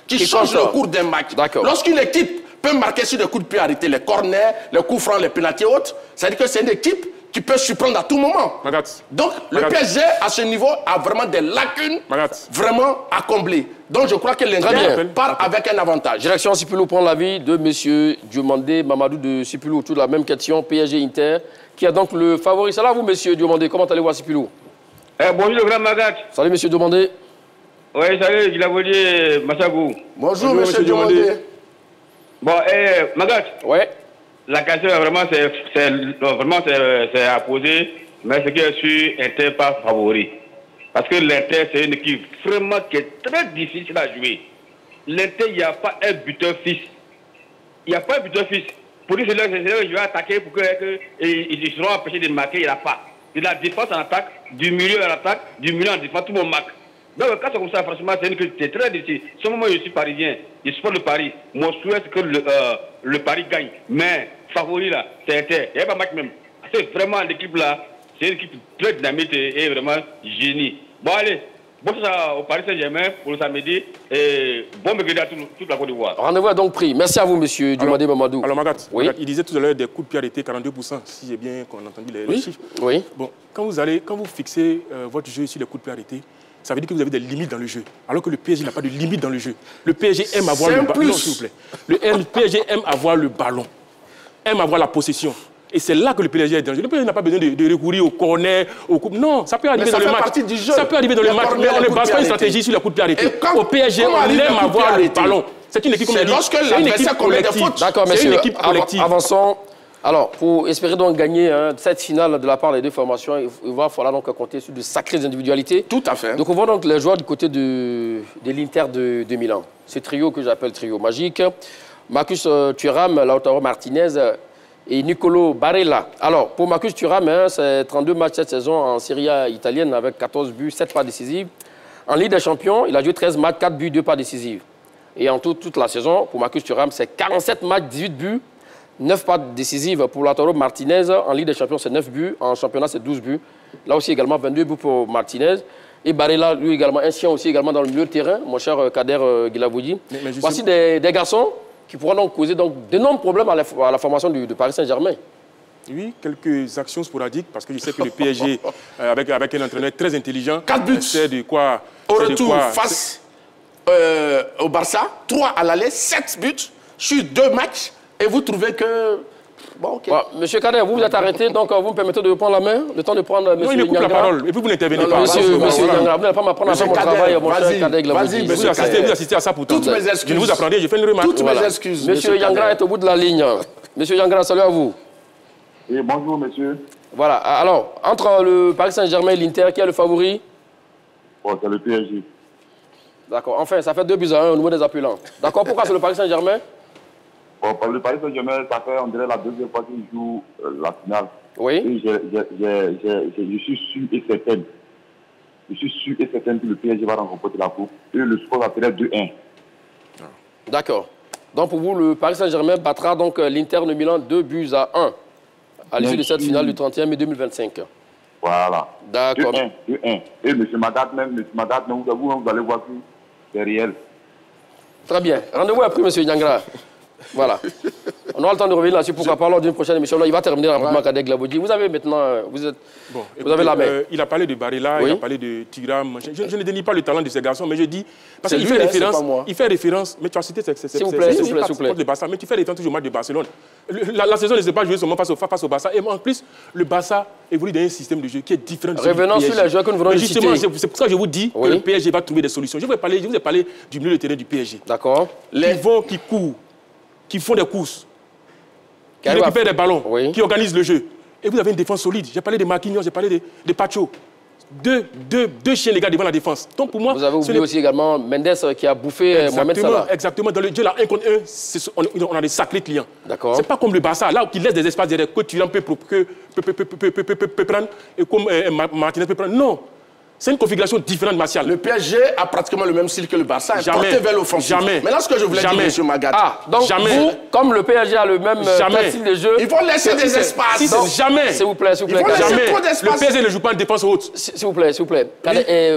[SPEAKER 2] qui changent le cours d'un match. Lorsqu'une équipe peut marquer sur des coups de pied arrêtés, les corners, les coups francs, les pénaltys et autres, ça veut dire que c'est une équipe qui peut surprendre à tout moment. Donc, le PSG, à ce niveau, a vraiment des lacunes vraiment à combler. Donc, je crois que l'Inter part avec un avantage.
[SPEAKER 1] Direction Sipulou prend l'avis de M. Diomandé Mamadou de Sipulou. Toute la même question, PSG-Inter, qui a donc le favori. C'est là, vous, M. Diomandé. Comment allez-vous à Sipulou?
[SPEAKER 4] Bonjour, le grand Magat.
[SPEAKER 1] Salut, M. Diomandé.
[SPEAKER 4] Oui, salut, Glavoudi Massagou.
[SPEAKER 2] Bonjour, M. Diomandé.
[SPEAKER 4] Bon, Magat.
[SPEAKER 1] Oui.
[SPEAKER 4] La question, vraiment, c'est à poser, mais ce qui est sûr, Inter pas favori. Parce que l'Inter, c'est une équipe vraiment qui est très difficile à jouer. L'Inter, il n'y a pas un buteur fixe. Il n'y a pas un buteur fixe. Pour dire que je vais attaquer pour qu'ils seront empêchés de marquer, il n'y en a pas. De la défense en attaque, du milieu en attaque, du milieu en défense, tout le monde marque. Donc, quand c'est comme ça, franchement, c'est très difficile. Ce moment, je suis parisien, je supporte le Paris. Mon souhait, c'est que le Paris gagne. Mais, favori, là, c'est Inter. Il n'y a pas match même. C'est vraiment l'équipe, là, c'est une équipe très dynamique et vraiment génie. Bon, allez. Bon, ça au Paris Saint-Germain pour le samedi et bon mercredi à toute la Côte d'Ivoire.
[SPEAKER 1] Rendez-vous est donc pris. Merci à vous, monsieur Dumandé Mamadou.
[SPEAKER 3] Alors, Magat,
[SPEAKER 1] oui.
[SPEAKER 3] il disait tout à l'heure des coups de pied arrêtés, 42%, si j'ai bien entendu les chiffres.
[SPEAKER 1] Oui.
[SPEAKER 3] Bon, quand vous fixez votre jeu sur les coups de pied arrêtés, ça veut dire que vous avez des limites dans le jeu. Alors que le PSG n'a pas de limite dans le jeu. Le PSG aime avoir le ballon. Non, s'il vous plaît. Le PSG aime avoir le ballon, aime avoir la possession. Et c'est là que le PSG est dangereux. Le PSG n'a pas besoin de recourir au corner, au coup. Non, ça peut arriver dans le match. Ça peut arriver dans le match, mais on ne base pas une stratégie sur les coups de pied arrêtés. Au PSG, on aime avoir le ballon. C'est une équipe collective.
[SPEAKER 2] Lorsque l'adversaire commet des fautes.
[SPEAKER 1] D'accord,
[SPEAKER 3] c'est une
[SPEAKER 1] messieurs,
[SPEAKER 3] équipe collective.
[SPEAKER 1] Avançons. Alors, pour espérer donc gagner cette finale de la part des deux formations, il va falloir donc compter sur de sacrées individualités.
[SPEAKER 2] Tout à fait.
[SPEAKER 1] Donc, on voit donc les joueurs du côté de l'Inter de Milan. Ce trio que j'appelle trio magique. Marcus Thuram, Lautaro Martinez et Nicolo Barella. Alors, pour Marcus Thuram, c'est 32 matchs cette saison en Serie A italienne avec 14 buts, 7 passes décisives. En Ligue des Champions, il a joué 13 matchs, 4 buts, 2 passes décisives. Et en toute la saison, pour Marcus Thuram, c'est 47 matchs, 18 buts, 9 passes décisives. Pour Lautaro Martinez, en Ligue des Champions, c'est 9 buts. En championnat, c'est 12 buts. Là aussi, également, 22 buts pour Martinez. Et Barella, lui également, un chien aussi également dans le milieu de terrain, mon cher Kader Guilavoudi. Voici des garçons qui pourront donc causer d'énormes problèmes à la formation du Paris Saint-Germain.
[SPEAKER 3] Oui, quelques actions sporadiques, parce que je sais que le PSG, avec un entraîneur très intelligent,
[SPEAKER 2] 4 buts.
[SPEAKER 3] C'est de quoi...
[SPEAKER 2] Au retour, face au Barça, 3 à l'aller, 7 buts sur 2 matchs, et vous trouvez que... Bon, ok.
[SPEAKER 1] Bon, monsieur Kader, vous êtes arrêté, donc vous me permettez de prendre la main, le temps de prendre monsieur
[SPEAKER 3] Yangra. Non, il me coupe la parole, et puis vous n'intervenez pas.
[SPEAKER 1] Monsieur Yangra, vous n'allez pas m'apprendre à faire mon travail, mon cher Kader Guilavoudi.
[SPEAKER 3] Vous assistez à ça pourtant.
[SPEAKER 2] Toutes mes excuses.
[SPEAKER 3] Je ne vous apprendrai, j'ai fait une remarque.
[SPEAKER 2] Toutes mes excuses.
[SPEAKER 1] Monsieur Yangra est au bout de la ligne. Monsieur Yangra, salut à vous.
[SPEAKER 5] Et bonjour, monsieur.
[SPEAKER 1] Voilà. Alors, entre le Paris Saint-Germain et l'Inter, qui est le favori?
[SPEAKER 5] Bon, c'est le PSG.
[SPEAKER 1] D'accord. Enfin, ça fait 2-1 au niveau des appelants. D'accord. Pourquoi c'est le Paris Saint-Germain?
[SPEAKER 5] Bon, pour le Paris Saint-Germain, ça fait, on dirait, la deuxième fois qu'il joue la finale.
[SPEAKER 1] Oui.
[SPEAKER 5] Et je suis sûr et certain. Je suis sûr et certain que le PSG va remporter la coupe. Et le score va faire 2-1.
[SPEAKER 1] D'accord. Donc, pour vous, le Paris Saint-Germain battra donc l'Inter de Milan 2-1 à l'issue de cette finale du 31 mai 2025.
[SPEAKER 5] Voilà.
[SPEAKER 1] D'accord.
[SPEAKER 5] 2-1. Et M. Madat même, vous allez voir que c'est réel.
[SPEAKER 1] Très bien. Rendez-vous après, M. Yangra. Voilà. On aura le temps de revenir là-dessus, pourquoi pas lors d'une prochaine émission. Là, il va terminer rapidement Kader Guilavoudi. Vous avez maintenant, vous avez la main.
[SPEAKER 3] Il a parlé de Barella, il a parlé de Thuram. Je ne dénie pas le talent de ces garçons, mais je dis, parce qu'il fait référence, mais tu as cité
[SPEAKER 1] s'il vous plaît,
[SPEAKER 3] mais tu fais référence toujours au match de Barcelone. La saison ne s'est pas jouée seulement face au Barça. Et en plus, le Barça évolue dans un système de jeu qui est différent du
[SPEAKER 1] Revenons sur les joueurs que nous venons de citer.
[SPEAKER 3] Justement, c'est pour ça que je vous dis que le PSG va trouver des solutions. Je vous ai parlé du milieu de terrain du PSG.
[SPEAKER 1] D'accord.
[SPEAKER 3] Qui courent, qui font des courses, qui récupèrent des ballons, qui organisent le jeu. Et vous avez une défense solide. J'ai parlé de Marquinhos, j'ai parlé de Pacho. Deux chiens, les gars, devant la défense. Donc pour moi...
[SPEAKER 1] Vous avez oublié aussi également Mendes qui a bouffé Mohamed Salah.
[SPEAKER 3] Exactement. Dans le jeu, là, 1 contre 1, on a des sacrés clients.
[SPEAKER 1] D'accord.
[SPEAKER 3] C'est pas comme le Barça, là, qui laisse des espaces derrière, que Thuram peut prendre, et comme Martinez peut prendre. Non. C'est une configuration différente, Martial.
[SPEAKER 2] Le PSG a pratiquement le même style que le Barça. Porté vers l'offensive.
[SPEAKER 3] Jamais.
[SPEAKER 2] Mais là, ce que je voulais dire, M. Magat.
[SPEAKER 1] Donc vous, comme le PSG a le même style de jeu...
[SPEAKER 2] Ils vont laisser des espaces.
[SPEAKER 3] Jamais.
[SPEAKER 1] S'il vous plaît,
[SPEAKER 2] Ils vont laisser trop d'espace.
[SPEAKER 3] Le PSG ne joue pas en défense haute.
[SPEAKER 1] S'il vous plaît.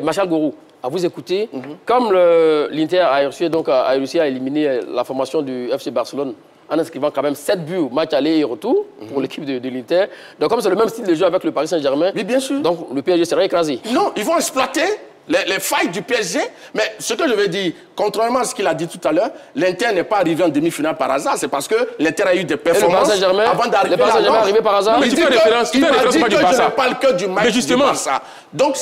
[SPEAKER 1] Martial Gourou, à vous écouter, comme l'Inter a réussi à éliminer la formation du FC Barcelone, en inscrivant quand même 7 buts au match aller et retour pour l'équipe de l'Inter. Donc comme c'est le même style de jeu avec le Paris Saint-Germain,
[SPEAKER 2] oui, bien sûr.
[SPEAKER 1] Donc le PSG sera écrasé.
[SPEAKER 2] Non, ils vont exploiter les failles du PSG. Mais ce que je veux dire, contrairement à ce qu'il a dit tout à l'heure, l'Inter n'est pas arrivé en demi-finale par hasard. C'est parce que l'Inter a eu des performances avant d'arriver là.
[SPEAKER 1] Le Paris Saint-Germain est arrivé par hasard.
[SPEAKER 3] Mais tu fais référence pas du Barça.
[SPEAKER 2] Je ne parle que du match du Barça. Donc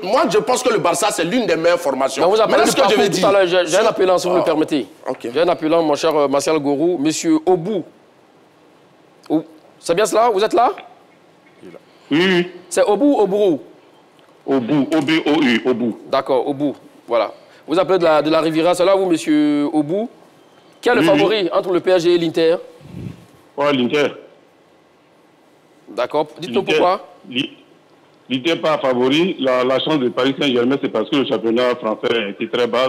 [SPEAKER 2] moi, je pense que le Barça, c'est l'une des meilleures formations.
[SPEAKER 1] Vous avez ce que je veux dire. J'ai un appelant, si vous me permettez.
[SPEAKER 2] Okay.
[SPEAKER 1] J'ai un appelant, mon cher Martial Gourou, monsieur Obou. C'est bien cela? Vous êtes là?
[SPEAKER 4] Oui.
[SPEAKER 1] C'est Obou ou Obourou?
[SPEAKER 4] Obou, O-B-O-U, Obou.
[SPEAKER 1] D'accord, Obou. Voilà. Vous appelez de la Riviera, c'est là, vous, monsieur Obou. Qui est le favori entre le PSG et l'Inter?
[SPEAKER 4] Oh, l'Inter.
[SPEAKER 1] D'accord. Dites-nous pourquoi.
[SPEAKER 6] Il n'était pas favori. La chance de Paris Saint-Germain, c'est parce que le championnat français était très bas.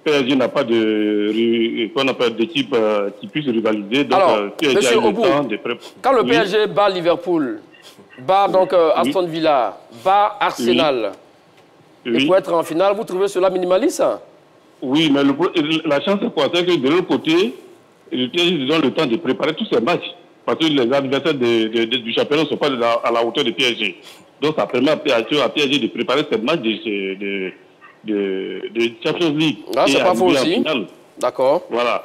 [SPEAKER 6] PSG n'a pas d'équipe qui puisse rivaliser. Donc,
[SPEAKER 1] alors,
[SPEAKER 6] PSG
[SPEAKER 1] monsieur Obou, quand le
[SPEAKER 6] oui.
[SPEAKER 1] PSG bat Liverpool, bat donc Aston Villa, bat Arsenal,
[SPEAKER 6] oui.
[SPEAKER 1] et pour être en finale, vous trouvez cela minimaliste?
[SPEAKER 6] Oui, mais la chance, c'est quoi? C'est que de l'autre côté, le PSG donne le temps de préparer tous ces matchs. Parce que les adversaires du championnat ne sont pas à la hauteur de PSG. Donc, ça permet à PSG de préparer ces matchs de Champions League.
[SPEAKER 1] Ah, c'est pas faux aussi. D'accord.
[SPEAKER 6] Voilà.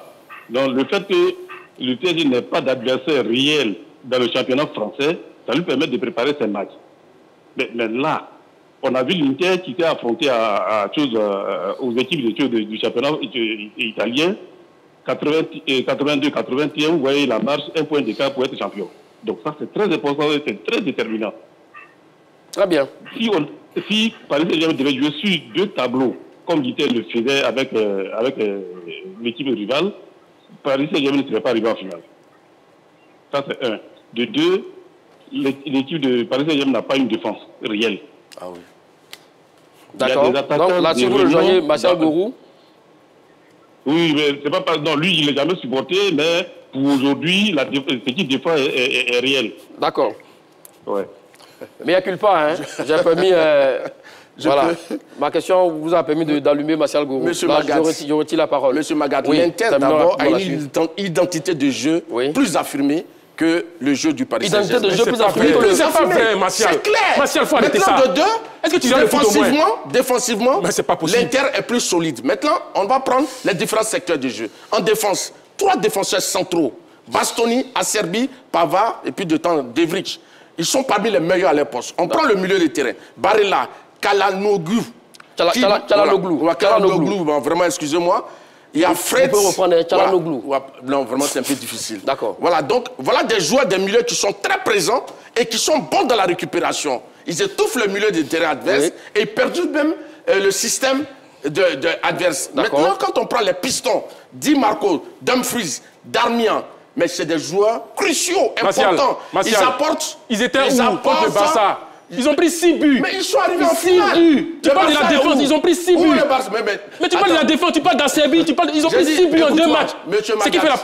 [SPEAKER 6] Donc, le fait que le PSG n'ait pas d'adversaire réel dans le championnat français, ça lui permet de préparer ses matchs. Mais là, on a vu l'Inter qui s'est affronté aux équipes du championnat italien. 82-81, vous voyez la marche, 1 point d'écart pour être champion. Donc ça, c'est très important et c'est très déterminant.
[SPEAKER 1] Très bien.
[SPEAKER 6] Si Paris Saint-Germain devait jouer sur 2 tableaux, comme l'Inter le faisait avec l'équipe rivale, Paris Saint-Germain ne serait pas arrivé en finale. Ça, c'est 1. De 2, l'équipe de Paris Saint-Germain n'a pas une défense réelle.
[SPEAKER 1] Ah oui. D'accord. Donc là, si vous rejoignez Martial Gourou.
[SPEAKER 6] Oui, mais c'est pas non, lui, il ne l'a jamais supporté, mais pour aujourd'hui, l'équipe défense est réelle.
[SPEAKER 1] D'accord.
[SPEAKER 6] Ouais.
[SPEAKER 1] Mais il n'y a que pas, hein. J'ai permis. Voilà. Ma question vous a permis d'allumer Martial Gourou.
[SPEAKER 2] Monsieur Magat.
[SPEAKER 1] Je retire la parole.
[SPEAKER 2] Monsieur Magat,
[SPEAKER 1] oui,
[SPEAKER 2] l'Inter d'abord a une identité de jeu plus affirmée que le jeu du Paris Saint-Germain.
[SPEAKER 1] Identité de jeu plus affirmée que le jeu.
[SPEAKER 2] C'est clair.
[SPEAKER 3] Martial, faut arrêter ça.
[SPEAKER 2] Maintenant, de 2,
[SPEAKER 3] est-ce que tu dois le foot au moins?
[SPEAKER 2] Défensivement,
[SPEAKER 3] l'Inter
[SPEAKER 2] est plus solide. Maintenant, on va prendre les différents secteurs du jeu. En défense, 3 défenseurs centraux. Bastoni, Acerbi, Pavard et puis de temps Devric. Ils sont parmi les meilleurs à leur poste. On prend le milieu de terrain. Barella, Çalhanoğlu. Çalhanoğlu, vraiment, excusez-moi. Il y a Fred.
[SPEAKER 1] On peut reprendre Çalhanoğlu.
[SPEAKER 2] Non, vraiment, c'est un peu difficile.
[SPEAKER 1] D'accord.
[SPEAKER 2] Voilà, donc, voilà des joueurs des milieux qui sont très présents et qui sont bons dans la récupération. Ils étouffent le milieu de terrain adverse et perdent même le système adverse. Maintenant, quand on prend les pistons, Di Marco, Dumfries, Darmian, mais c'est des joueurs cruciaux, importants. Ils apportent.
[SPEAKER 3] Ils étaient où contre le Barça? Ils ont pris 6 buts.
[SPEAKER 2] Mais ils sont arrivés en finale.
[SPEAKER 3] Tu parles de la défense, ils ont pris 6 buts. Mais tu parles de la défense, tu parles d'Acerbi, ils ont pris 6 buts en 2 matchs.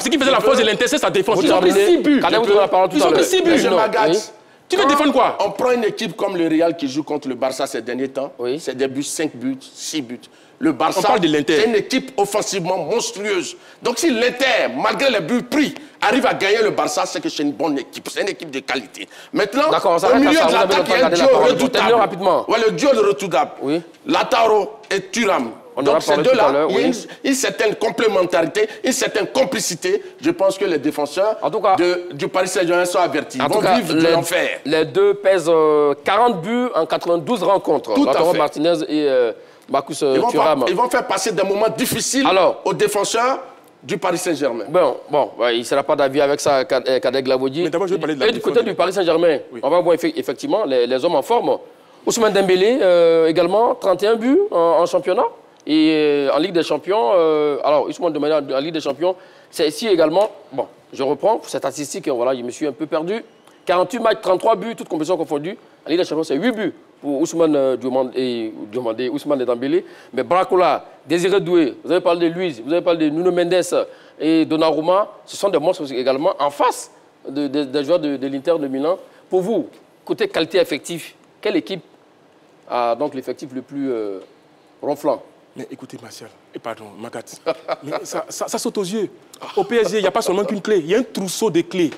[SPEAKER 3] Ce qui faisait la force de l'Inter, c'est sa défense. Ils ont pris 6 buts. Ils ont pris 6 buts. Tu veux défendre quoi?
[SPEAKER 2] On prend une équipe comme le Real qui joue contre le Barça ces derniers temps. C'est des buts, 5 buts, 6 buts. Le Barça, c'est une équipe offensivement monstrueuse. Donc si l'Inter, malgré les buts pris, arrive à gagner le Barça, c'est que c'est une bonne équipe, c'est une équipe de qualité. Maintenant, au milieu de l'attaque, il y a un duo redoutable. Ouais, le duo redoutable. Lautaro et Thuram. Donc ces deux-là, il y a une certaine complémentarité, une certaine complicité. Je pense que les défenseurs du Paris Saint-Germain sont avertis. Ils vont vivre de l'enfer.
[SPEAKER 1] Les deux pèsent 40 buts en 92 rencontres. Lautaro Martinez et Marcus Thuram.
[SPEAKER 2] Ils vont faire passer des moments difficiles aux défenseurs du Paris Saint-Germain.
[SPEAKER 1] Bon, il ne sera pas d'avis avec ça, Kadek Glavoudi.
[SPEAKER 3] Mais d'abord, je vais parler de la
[SPEAKER 1] Et du côté du Paris Saint-Germain, on va voir effectivement les hommes en forme. Ousmane Dembélé, également, 31 buts en championnat. Et en Ligue des Champions, alors Ousmane Dembélé en Ligue des Champions, c'est ici également, bon, je reprends cette statistique, voilà, je me suis un peu perdu. 48 matchs, 33 buts, toutes compétitions confondues. En Ligue des Champions, c'est 8 buts pour Ousmane Ousmane Dembélé. Mais Barcola, Désiré Doué, vous avez parlé de Luiz, vous avez parlé de Nuno Mendes et Donnarumma, ce sont des monstres également en face des joueurs de l'Inter de Milan. Pour vous, côté qualité effective, quelle équipe a donc l'effectif le plus ronflant?
[SPEAKER 3] Mais écoutez, Martial, et pardon, Magat, mais ça saute aux yeux. Au PSG, il n'y a pas seulement qu'une clé, il y a un trousseau de clés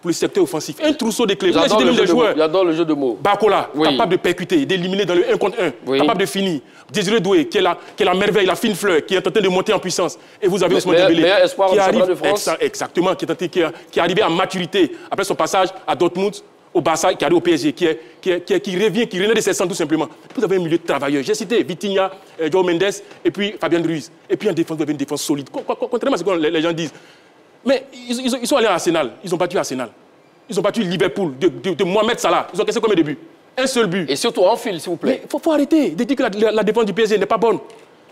[SPEAKER 3] pour le secteur offensif. Un trousseau de clés.
[SPEAKER 1] J'adore le jeu de mots.
[SPEAKER 3] Barcola, capable de percuter, d'éliminer dans le 1 contre 1, capable de finir. Désiré Doué, qui est la merveille, la fine fleur, qui est en train de monter en puissance. Et vous avez Ousmane Dembélé, qui arrive, exactement, qui est arrivé à maturité après son passage à Dortmund, au Barça, qui arrive au PSG, qui revient, qui renaît de ses cendres tout simplement. Vous avez un milieu de travailleurs. J'ai cité Vitinha, João Mendes et puis Fabien Ruiz. Et puis en défense, vous avez une défense solide. Contrairement à ce que les gens disent. Mais ils sont allés à Arsenal. Ils ont battu Arsenal. Ils ont battu Liverpool de Mohamed Salah. Ils ont cassé combien de buts? Un seul but.
[SPEAKER 1] Et surtout en fil, s'il vous plaît.
[SPEAKER 3] Mais il faut arrêter de dire que la défense du PSG n'est pas bonne.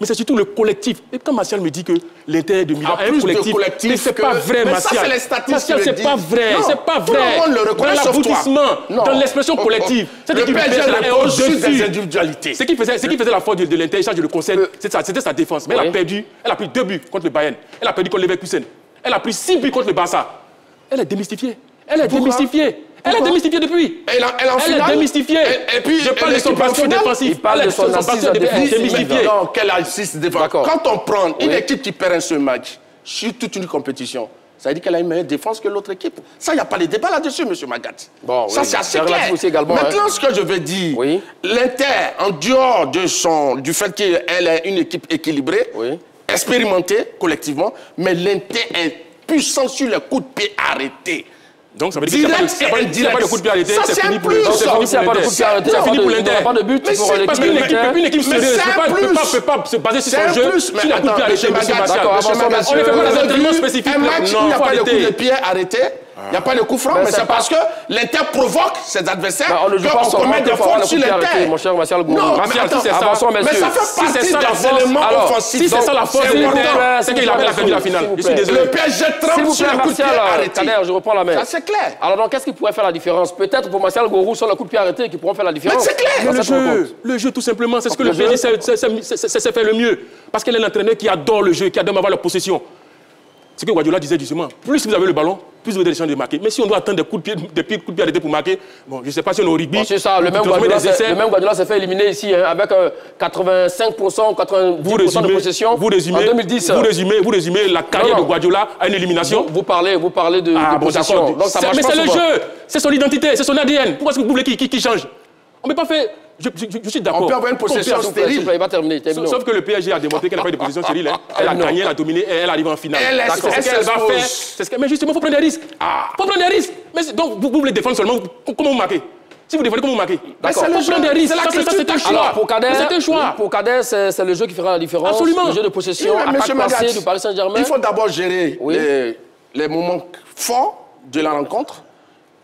[SPEAKER 3] Mais c'est surtout le collectif. Et quand Martial me dit que l'Inter de Milan
[SPEAKER 2] a
[SPEAKER 3] est
[SPEAKER 2] plus
[SPEAKER 3] un collectif,
[SPEAKER 2] de collectif
[SPEAKER 3] mais c'est pas vrai,
[SPEAKER 2] mais
[SPEAKER 3] Martial.
[SPEAKER 2] ça, c'est les statistiques
[SPEAKER 3] Martial,
[SPEAKER 2] qui le
[SPEAKER 3] c'est pas
[SPEAKER 2] disent.
[SPEAKER 3] vrai.
[SPEAKER 2] Non,
[SPEAKER 3] C'est pas
[SPEAKER 2] tout le
[SPEAKER 3] vrai.
[SPEAKER 2] monde le reconnaît,
[SPEAKER 3] Dans
[SPEAKER 2] sauf toi.
[SPEAKER 3] l'aboutissement,
[SPEAKER 2] Non.
[SPEAKER 3] dans l'expression collective. Cette
[SPEAKER 2] Le
[SPEAKER 3] équipe
[SPEAKER 2] PSG
[SPEAKER 3] est
[SPEAKER 2] repose sur des
[SPEAKER 3] au-dessus.
[SPEAKER 2] individualités.
[SPEAKER 3] Ce qui faisait la force de l'Inter, je le concède, c'était sa défense. Mais
[SPEAKER 1] Oui.
[SPEAKER 3] elle a perdu. Elle a pris 2 buts contre le Bayern. Elle a perdu contre le Leverkusen. Elle a pris 6 buts contre le Barça. Elle est démystifiée. Elle est démystifiée. Elle est démystifiée depuis.
[SPEAKER 2] Elle est en finale.
[SPEAKER 3] Elle est démystifiée.
[SPEAKER 2] Et puis,
[SPEAKER 3] je parle de son bastion défensif.
[SPEAKER 1] Il parle de son assise
[SPEAKER 3] démystifiée.
[SPEAKER 2] Non, quelle assise défensive.
[SPEAKER 1] D'accord.
[SPEAKER 2] Quand on prend une
[SPEAKER 1] Oui.
[SPEAKER 2] équipe qui perd un seul match sur toute une compétition, ça veut dire qu'elle a une meilleure défense que l'autre équipe. Ça, il n'y a pas de débat là-dessus, M. Magat.
[SPEAKER 1] Bon,
[SPEAKER 2] ça,
[SPEAKER 1] oui.
[SPEAKER 2] c'est assez
[SPEAKER 1] C'est
[SPEAKER 2] clair.
[SPEAKER 1] relatif aussi également,
[SPEAKER 2] Maintenant, ce que je veux dire,
[SPEAKER 1] Oui.
[SPEAKER 2] l'Inter, en dehors du fait qu'elle est une équipe équilibrée,
[SPEAKER 1] Oui.
[SPEAKER 2] expérimentée collectivement, mais l'Inter est puissant sur les coups de pied arrêtés.
[SPEAKER 3] Donc ça veut dire qu'il n'y a pas de coup de pied arrêté,
[SPEAKER 2] Ça,
[SPEAKER 3] c'est
[SPEAKER 2] c'est
[SPEAKER 3] fini
[SPEAKER 2] un
[SPEAKER 3] pour
[SPEAKER 2] plus,
[SPEAKER 3] l'Inter.
[SPEAKER 2] ça.
[SPEAKER 1] Donc, s'il n'y a pas de coup de pied arrêté,
[SPEAKER 3] C'est fini pour l'Inter.
[SPEAKER 1] il n'y aura pas de but
[SPEAKER 2] Mais
[SPEAKER 1] pour
[SPEAKER 2] c'est
[SPEAKER 1] l'équipe.
[SPEAKER 3] Parce qu'une équipe
[SPEAKER 2] Mais
[SPEAKER 3] sérieuse
[SPEAKER 2] c'est un
[SPEAKER 3] ne peut pas se baser sur
[SPEAKER 2] C'est
[SPEAKER 3] son
[SPEAKER 2] un
[SPEAKER 3] jeu
[SPEAKER 2] plus,
[SPEAKER 3] sur
[SPEAKER 2] mais
[SPEAKER 3] la coup de pied
[SPEAKER 2] attends,
[SPEAKER 3] arrêté,
[SPEAKER 2] M.
[SPEAKER 3] M.
[SPEAKER 2] Magat,
[SPEAKER 3] Martial.
[SPEAKER 2] d'accord,
[SPEAKER 3] On ne fait pas
[SPEAKER 2] on
[SPEAKER 3] des
[SPEAKER 2] a
[SPEAKER 3] entraînements
[SPEAKER 2] vu
[SPEAKER 3] spécifiques.
[SPEAKER 2] un match où il n'y a pas de coup de pied arrêté. Il n'y a pas de coup franc, mais c'est parce que l'Inter provoque ses adversaires
[SPEAKER 1] On ne joue pas
[SPEAKER 2] qu'on
[SPEAKER 1] seulement
[SPEAKER 2] commet des
[SPEAKER 1] pour avoir
[SPEAKER 2] fautes
[SPEAKER 1] le coup
[SPEAKER 2] sur
[SPEAKER 1] de pied arrêté,
[SPEAKER 2] l'Inter.
[SPEAKER 1] mon cher Martial Gourou.
[SPEAKER 2] Non,
[SPEAKER 3] Martial,
[SPEAKER 2] mais attends,
[SPEAKER 3] si c'est ça,
[SPEAKER 1] avançons,
[SPEAKER 2] mais
[SPEAKER 1] messieurs.
[SPEAKER 2] ça fait
[SPEAKER 3] Si c'est
[SPEAKER 2] partie
[SPEAKER 3] ça la
[SPEAKER 2] des
[SPEAKER 3] force,
[SPEAKER 2] éléments
[SPEAKER 1] alors,
[SPEAKER 2] offensifs.
[SPEAKER 3] Si c'est ça la force de
[SPEAKER 2] c'est
[SPEAKER 3] l'Inter,
[SPEAKER 2] important.
[SPEAKER 3] c'est qu'il a perdu la finale. Je suis désolé.
[SPEAKER 2] Le PSG
[SPEAKER 1] S'il
[SPEAKER 2] trempe
[SPEAKER 1] vous
[SPEAKER 2] sur
[SPEAKER 1] plaît,
[SPEAKER 2] le coup de pied
[SPEAKER 1] Martial,
[SPEAKER 2] arrêté.
[SPEAKER 1] Kader, je reprends la main.
[SPEAKER 2] Ça, c'est clair.
[SPEAKER 1] Alors, donc, qu'est-ce qui pourrait faire la différence? Peut-être pour Martial Gourou, sur le coup de pied arrêté, qui pourront faire la différence.
[SPEAKER 2] Mais c'est clair.
[SPEAKER 1] Dans
[SPEAKER 3] Le jeu, tout simplement, c'est ce que
[SPEAKER 1] Le
[SPEAKER 3] le PSG
[SPEAKER 1] jeu.
[SPEAKER 3] sait faire le mieux. Parce qu'elle est un entraîneur qui adore le jeu, qui adore avoir la possession. C'est ce que Guardiola disait justement. Plus vous avez le ballon, plus vous avez des chances de marquer. Mais si on doit attendre des coups de pied arrêtés pour marquer, bon, je ne sais pas si on est au rugby.
[SPEAKER 1] Bon, c'est ça, le même Guardiola s'est fait éliminer ici, hein, avec 85% ou 90% de possession en 2010.
[SPEAKER 3] Vous résumez la carrière de Guardiola à une élimination.
[SPEAKER 1] Vous parlez de possession. Donc ça marche
[SPEAKER 3] mais
[SPEAKER 1] pas
[SPEAKER 3] c'est le
[SPEAKER 1] souvent.
[SPEAKER 3] jeu, c'est son identité, c'est son ADN. Pourquoi est-ce que vous voulez qu'il change? On ne peut pas faire... Je suis d'accord.
[SPEAKER 2] On peut avoir une possession stérile.
[SPEAKER 1] Il va terminer.
[SPEAKER 3] Sauf que le PSG a démontré qu'elle n'a pas eu de possession stérile. Elle a gagné, elle a dominé et elle arrive en finale.
[SPEAKER 2] D'accord.
[SPEAKER 3] C'est ce qu'elle va faire. Mais justement, il faut prendre des risques. Il faut prendre des risques. Mais donc, vous voulez défendre seulement. Comment vous marquez? Si vous défendez, comment vous marquez?
[SPEAKER 1] D'accord.
[SPEAKER 3] Il faut prendre des risques. C'est un choix.
[SPEAKER 1] Alors, pour Kader,
[SPEAKER 3] c'est un choix.
[SPEAKER 1] Pour Kader, c'est le jeu qui fera la différence.
[SPEAKER 3] Absolument.
[SPEAKER 1] Le jeu de possession, attaque passée du Paris Saint-Germain.
[SPEAKER 2] Il faut d'abord gérer
[SPEAKER 1] Oui.
[SPEAKER 2] les moments forts de la rencontre.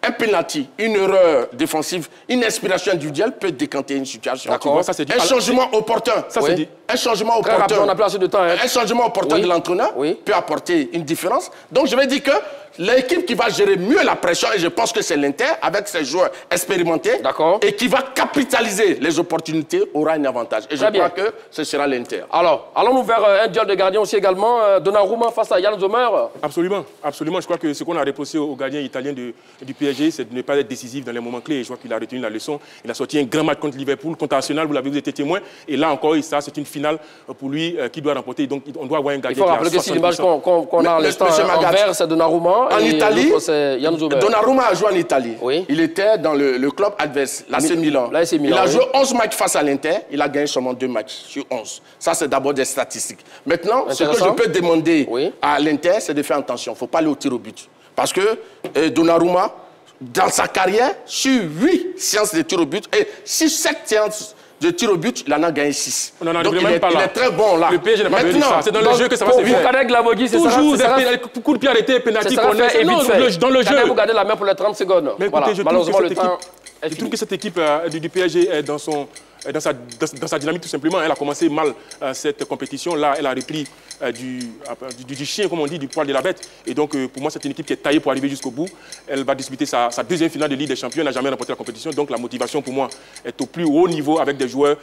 [SPEAKER 2] Un penalty, une erreur défensive, une inspiration individuelle peut décanter une situation.
[SPEAKER 1] D'accord.
[SPEAKER 3] Ça, c'est dit.
[SPEAKER 2] Un changement opportun.
[SPEAKER 3] Ça, c'est dit.
[SPEAKER 2] Un changement
[SPEAKER 1] Très rapide,
[SPEAKER 2] opportun.
[SPEAKER 1] on n'a plus assez de temps. Hein.
[SPEAKER 2] Un changement opportun
[SPEAKER 1] Oui.
[SPEAKER 2] de l'entraîneur
[SPEAKER 1] Oui.
[SPEAKER 2] peut apporter une différence. Donc, je vais dire que l'équipe qui va gérer mieux la pression, et je pense que c'est l'Inter, avec ses joueurs expérimentés,
[SPEAKER 1] D'accord.
[SPEAKER 2] et qui va capitaliser les opportunités, aura un avantage. Et je
[SPEAKER 1] Très bien.
[SPEAKER 2] crois que ce sera l'Inter.
[SPEAKER 1] Alors, allons-nous vers un duel de gardiens aussi également. Donnarumma face à Yann Sommer.
[SPEAKER 3] Absolument, absolument. Je crois que ce qu'on a reproché au gardien italien du PSG, c'est de ne pas être décisif dans les moments clés. Et je crois qu'il a retenu la leçon. Il a sorti un grand match contre Liverpool, contre Arsenal, vous l'avez été témoin. Et là encore, ça, c'est une finale pour lui qui doit remporter. Donc, on doit avoir un
[SPEAKER 1] Il
[SPEAKER 3] gardien
[SPEAKER 1] faut
[SPEAKER 3] qui a
[SPEAKER 1] rappeler que c'est l'image
[SPEAKER 3] 60%.
[SPEAKER 1] qu'on a à l'instant.
[SPEAKER 2] Monsieur
[SPEAKER 1] En
[SPEAKER 2] Magat.
[SPEAKER 1] vert, c'est Donnarumma.
[SPEAKER 2] En
[SPEAKER 1] et
[SPEAKER 2] Italie,
[SPEAKER 1] l'autre, c'est Yann Sommer.
[SPEAKER 2] Donnarumma a joué en Italie.
[SPEAKER 1] Oui.
[SPEAKER 2] Il était dans le club adverse, l'AC Milan.
[SPEAKER 1] L'AC Milan,
[SPEAKER 2] Il a
[SPEAKER 1] oui.
[SPEAKER 2] joué 11 matchs face à l'Inter. Il a gagné seulement 2 matchs sur 11. Ça, c'est d'abord des statistiques. Maintenant, ce que je
[SPEAKER 1] Intéressant.
[SPEAKER 2] peux demander
[SPEAKER 1] Oui.
[SPEAKER 2] à l'Inter, c'est de faire attention. Il ne faut pas aller au tir au but. Parce que Donnarumma, dans sa carrière, sur 8 séances de tir au but, et sur 7 séances de tir au but, il en a gagné 6.
[SPEAKER 3] On en a
[SPEAKER 2] Donc,
[SPEAKER 3] même pas
[SPEAKER 2] il
[SPEAKER 3] là.
[SPEAKER 2] est très bon là.
[SPEAKER 3] Le PSG n'a pas besoin de
[SPEAKER 2] Maintenant,
[SPEAKER 3] ça. C'est dans le
[SPEAKER 1] Donc,
[SPEAKER 3] jeu que ça va
[SPEAKER 1] pour
[SPEAKER 3] se faire.
[SPEAKER 1] Kader Glabogui, c'est
[SPEAKER 3] Toujours
[SPEAKER 1] ça.
[SPEAKER 3] des coups de pied arrêtés, pénalty,
[SPEAKER 1] Ça sera
[SPEAKER 3] corner.
[SPEAKER 1] fait et
[SPEAKER 3] Non,
[SPEAKER 1] vite fait.
[SPEAKER 3] dans le
[SPEAKER 1] Kader,
[SPEAKER 3] jeu.
[SPEAKER 1] vous gardez la main pour les 30 secondes.
[SPEAKER 3] Mais
[SPEAKER 1] Voilà.
[SPEAKER 3] écoutez, je
[SPEAKER 1] Malheureusement,
[SPEAKER 3] trouve
[SPEAKER 1] le
[SPEAKER 3] que
[SPEAKER 1] temps est
[SPEAKER 3] je
[SPEAKER 1] fini.
[SPEAKER 3] trouve que cette équipe du PSG est dans sa dynamique tout simplement. Elle a commencé mal cette compétition. Là, elle a repris du chien, comme on dit, du poil de la bête. Et donc, pour moi, c'est une équipe qui est taillée pour arriver jusqu'au bout. Elle va disputer sa deuxième finale de Ligue des Champions. Elle n'a jamais remporté la compétition. Donc, la motivation, pour moi, est au plus haut niveau avec des joueurs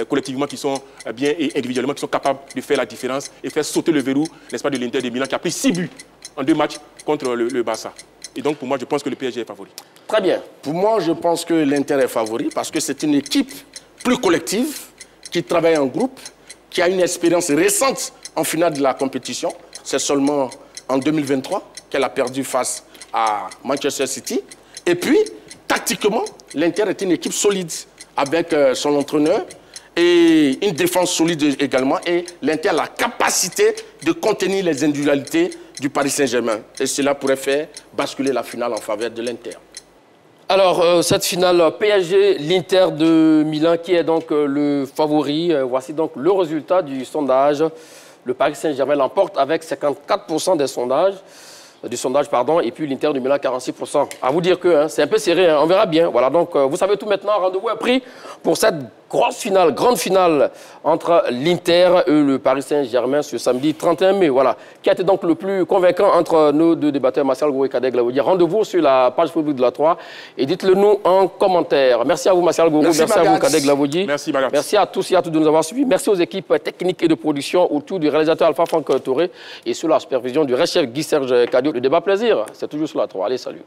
[SPEAKER 3] collectivement qui sont bien et individuellement qui sont capables de faire la différence et faire sauter le verrou, n'est-ce pas, de l'Inter de Milan qui a pris 6 buts en 2 matchs contre le Barça. Et donc, pour moi, je pense que le PSG est favori.
[SPEAKER 1] Très bien.
[SPEAKER 2] Pour moi, je pense que l'Inter est favori parce que c'est une équipe plus collective, qui travaille en groupe, qui a une expérience récente en finale de la compétition. C'est seulement en 2023 qu'elle a perdu face à Manchester City. Et puis, tactiquement, l'Inter est une équipe solide avec son entraîneur et une défense solide également. Et l'Inter a la capacité de contenir les individualités du Paris Saint-Germain. Et cela pourrait faire basculer la finale en faveur de l'Inter.
[SPEAKER 1] Alors, cette finale PSG, l'Inter de Milan qui est donc le favori. Voici donc le résultat du sondage. Le Paris Saint-Germain l'emporte avec 54% des sondages. Et puis l'Inter de Milan 46%. À vous dire que c'est un peu serré, on verra bien. Voilà, donc vous savez tout maintenant. Rendez-vous est pris pour cette grosse finale, grande finale entre l'Inter et le Paris Saint-Germain ce samedi 31 mai. Voilà, qui a été donc le plus convaincant entre nos deux débatteurs, Martial Gourou et Kadeg Lavoudi. Rendez-vous sur la page Facebook de la 3 et dites-le nous en commentaire. Merci à vous, Martial Gourou. Merci à vous, Kadeg Lavoudi.
[SPEAKER 3] Merci, Bagat.
[SPEAKER 1] Merci à tous et à toutes de nous avoir suivis. Merci aux équipes techniques et de production autour du réalisateur Alpha Franck Touré et sous la supervision du chef Guy Serge Cadio. Le débat plaisir, c'est toujours sur la 3. Allez, salut.